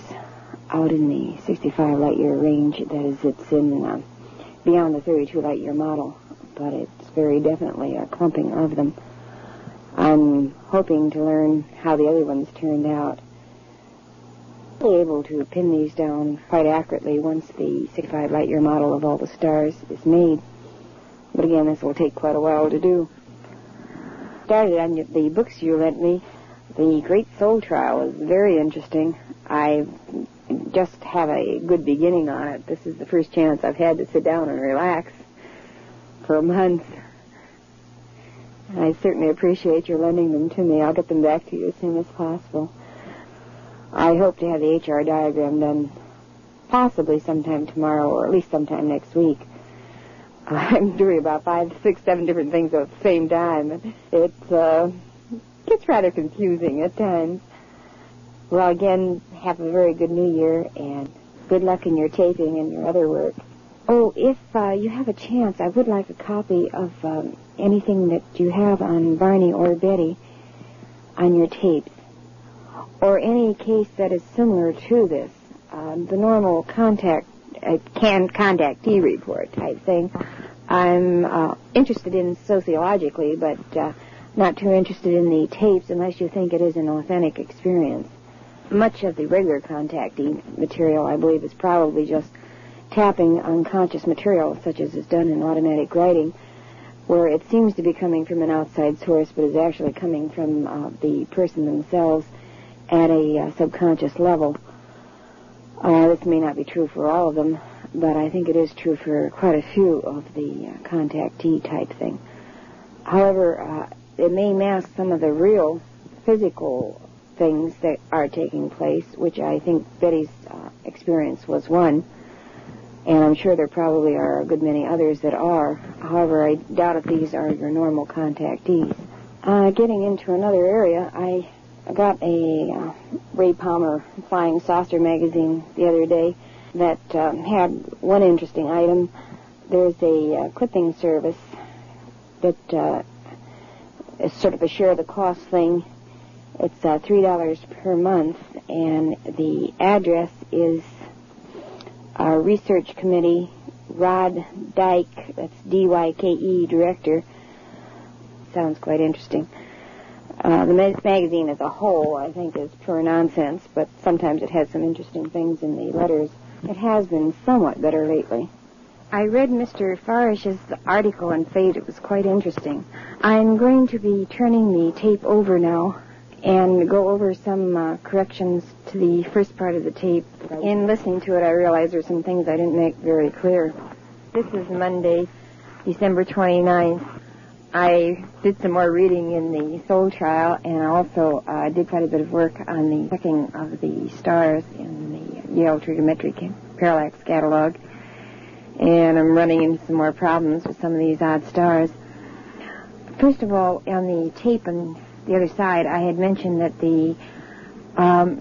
out in the 65 light-year range. That is, it's in beyond the 32 light-year model, but it's very definitely a clumping of them. I'm hoping to learn how the other ones turned out. I'll be able to pin these down quite accurately once the 65 light-year model of all the stars is made. But again, this will take quite a while to do. Started on the books you lent me. The Great Soul Trial is very interesting. I just have a good beginning on it. This is the first chance I've had to sit down and relax for a month. I certainly appreciate your lending them to me. I'll get them back to you as soon as possible. I hope to have the HR diagram done possibly sometime tomorrow, or at least sometime next week. I'm doing about 5, 6, 7 different things at the same time. It gets rather confusing at times. Well, again, have a very good New Year, and good luck in your taping and your other work. Oh, if you have a chance, I would like a copy of anything that you have on Barney or Betty on your tapes, or any case that is similar to this, the normal contactee report type thing. I'm interested in sociologically, but not too interested in the tapes unless you think it is an authentic experience. Much of the regular contactee material, I believe, is probably just tapping unconscious material, such as is done in automatic writing, where it seems to be coming from an outside source, but is actually coming from the person themselves at a subconscious level. This may not be true for all of them, but I think it is true for quite a few of the contactee type thing. However, it may mask some of the real physical things that are taking place, which I think Betty's experience was one, and I'm sure there probably are a good many others that are. However, I doubt if these are your normal contactees. Getting into another area, I got a Ray Palmer Flying Saucer magazine the other day that had one interesting item. There's a clipping service that is sort of a share-the-cost thing. It's $3 per month, and the address is our research committee, Rod Dyke, that's D-Y-K-E, director. Sounds quite interesting. The magazine as a whole, I think, is pure nonsense, but sometimes it has some interesting things in the letters. It has been somewhat better lately. I read Mr. Farish's article on fate. It was quite interesting. I'm going to be turning the tape over now and go over some corrections to the first part of the tape. In listening to it, I realized there's some things I didn't make very clear. This is Monday, December 29th. I did some more reading in the Soul Trial, and I also did quite a bit of work on the checking of the stars in the Yale Trigonometric Parallax Catalog. And I'm running into some more problems with some of these odd stars. First of all, on the tape on the other side, I had mentioned that I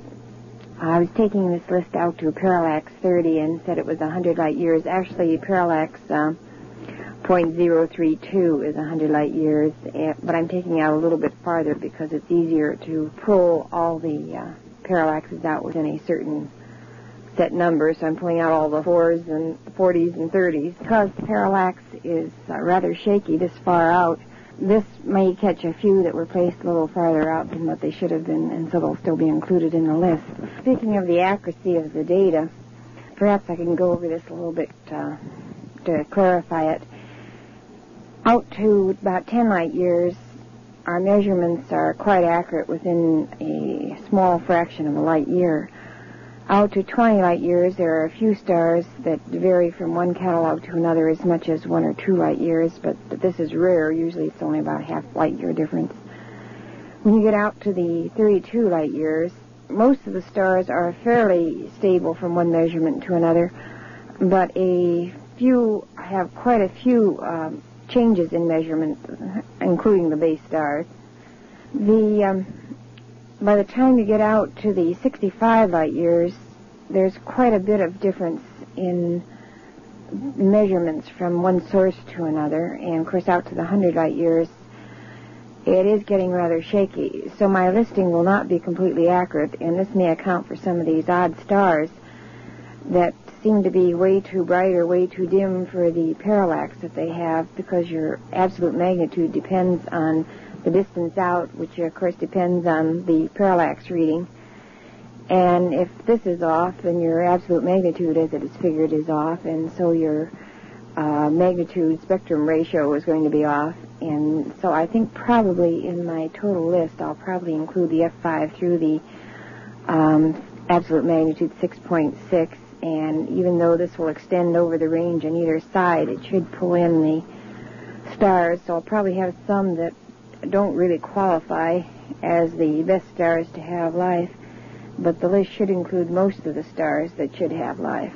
was taking this list out to parallax 30 and said it was 100 light years. Actually, parallax 0.032 is 100 light years, but I'm taking out a little bit farther because it's easier to pull all the parallaxes out within a certain set number, so I'm pulling out all the 4s and 40s and 30s. Because parallax is rather shaky this far out, this may catch a few that were placed a little farther out than what they should have been, and so they'll still be included in the list. Speaking of the accuracy of the data, perhaps I can go over this a little bit to clarify it. Out to about 10 light years, our measurements are quite accurate within a small fraction of a light year. Out to 20 light years, there are a few stars that vary from one catalog to another as much as 1 or 2 light years, but this is rare. Usually it's only about a half light year difference. When you get out to the 32 light years, most of the stars are fairly stable from one measurement to another, but a few have quite a few changes in measurement, including the base stars. By the time you get out to the 65 light years, there's quite a bit of difference in measurements from one source to another, and of course out to the 100 light years, it is getting rather shaky. So my listing will not be completely accurate, and this may account for some of these odd stars that seem to be way too bright or way too dim for the parallax that they have, because your absolute magnitude depends on the distance out, which of course depends on the parallax reading. And if this is off, then your absolute magnitude as it is figured is off, and so your magnitude spectrum ratio is going to be off. And so I think probably in my total list I'll probably include the F5 through the absolute magnitude 6.6, and even though this will extend over the range on either side, it should pull in the stars, so I'll probably have some that don't really qualify as the best stars to have life, but the list should include most of the stars that should have life.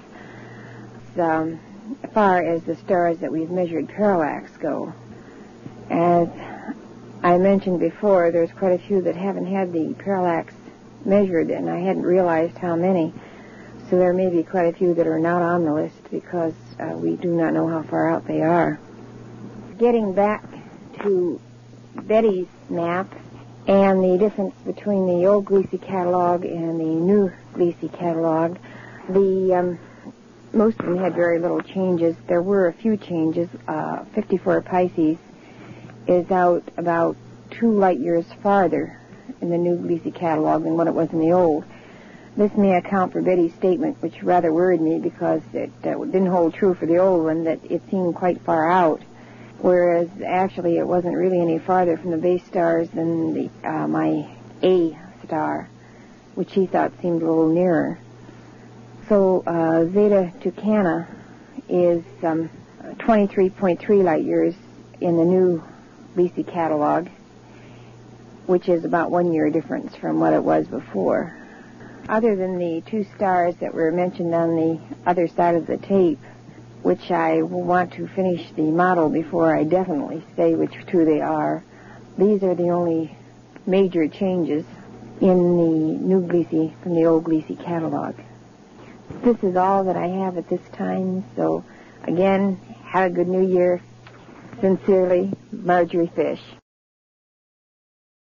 As far as the stars that we've measured parallax go, as I mentioned before, there's quite a few that haven't had the parallax measured, and I hadn't realized how many, so there may be quite a few that are not on the list because we do not know how far out they are. Getting back to Betty's map and the difference between the old Gliese catalog and the new Gliese catalog, most of them had very little changes. There were a few changes. 54 Pisces is out about 2 light years farther in the new Gliese catalog than what it was in the old. This may account for Betty's statement, which rather worried me because it didn't hold true for the old one, that it seemed quite far out, whereas actually it wasn't really any farther from the base stars than my A star, which he thought seemed a little nearer. So Zeta Reticuli is 23.3 light years in the new Gliese catalog, which is about 1 year difference from what it was before. Other than the 2 stars that were mentioned on the other side of the tape, which I will want to finish the model before I definitely say which 2 they are, these are the only major changes in the new Gliese from the old Gliese catalog. This is all that I have at this time, so again, have a good New Year. Sincerely, Marjorie Fish.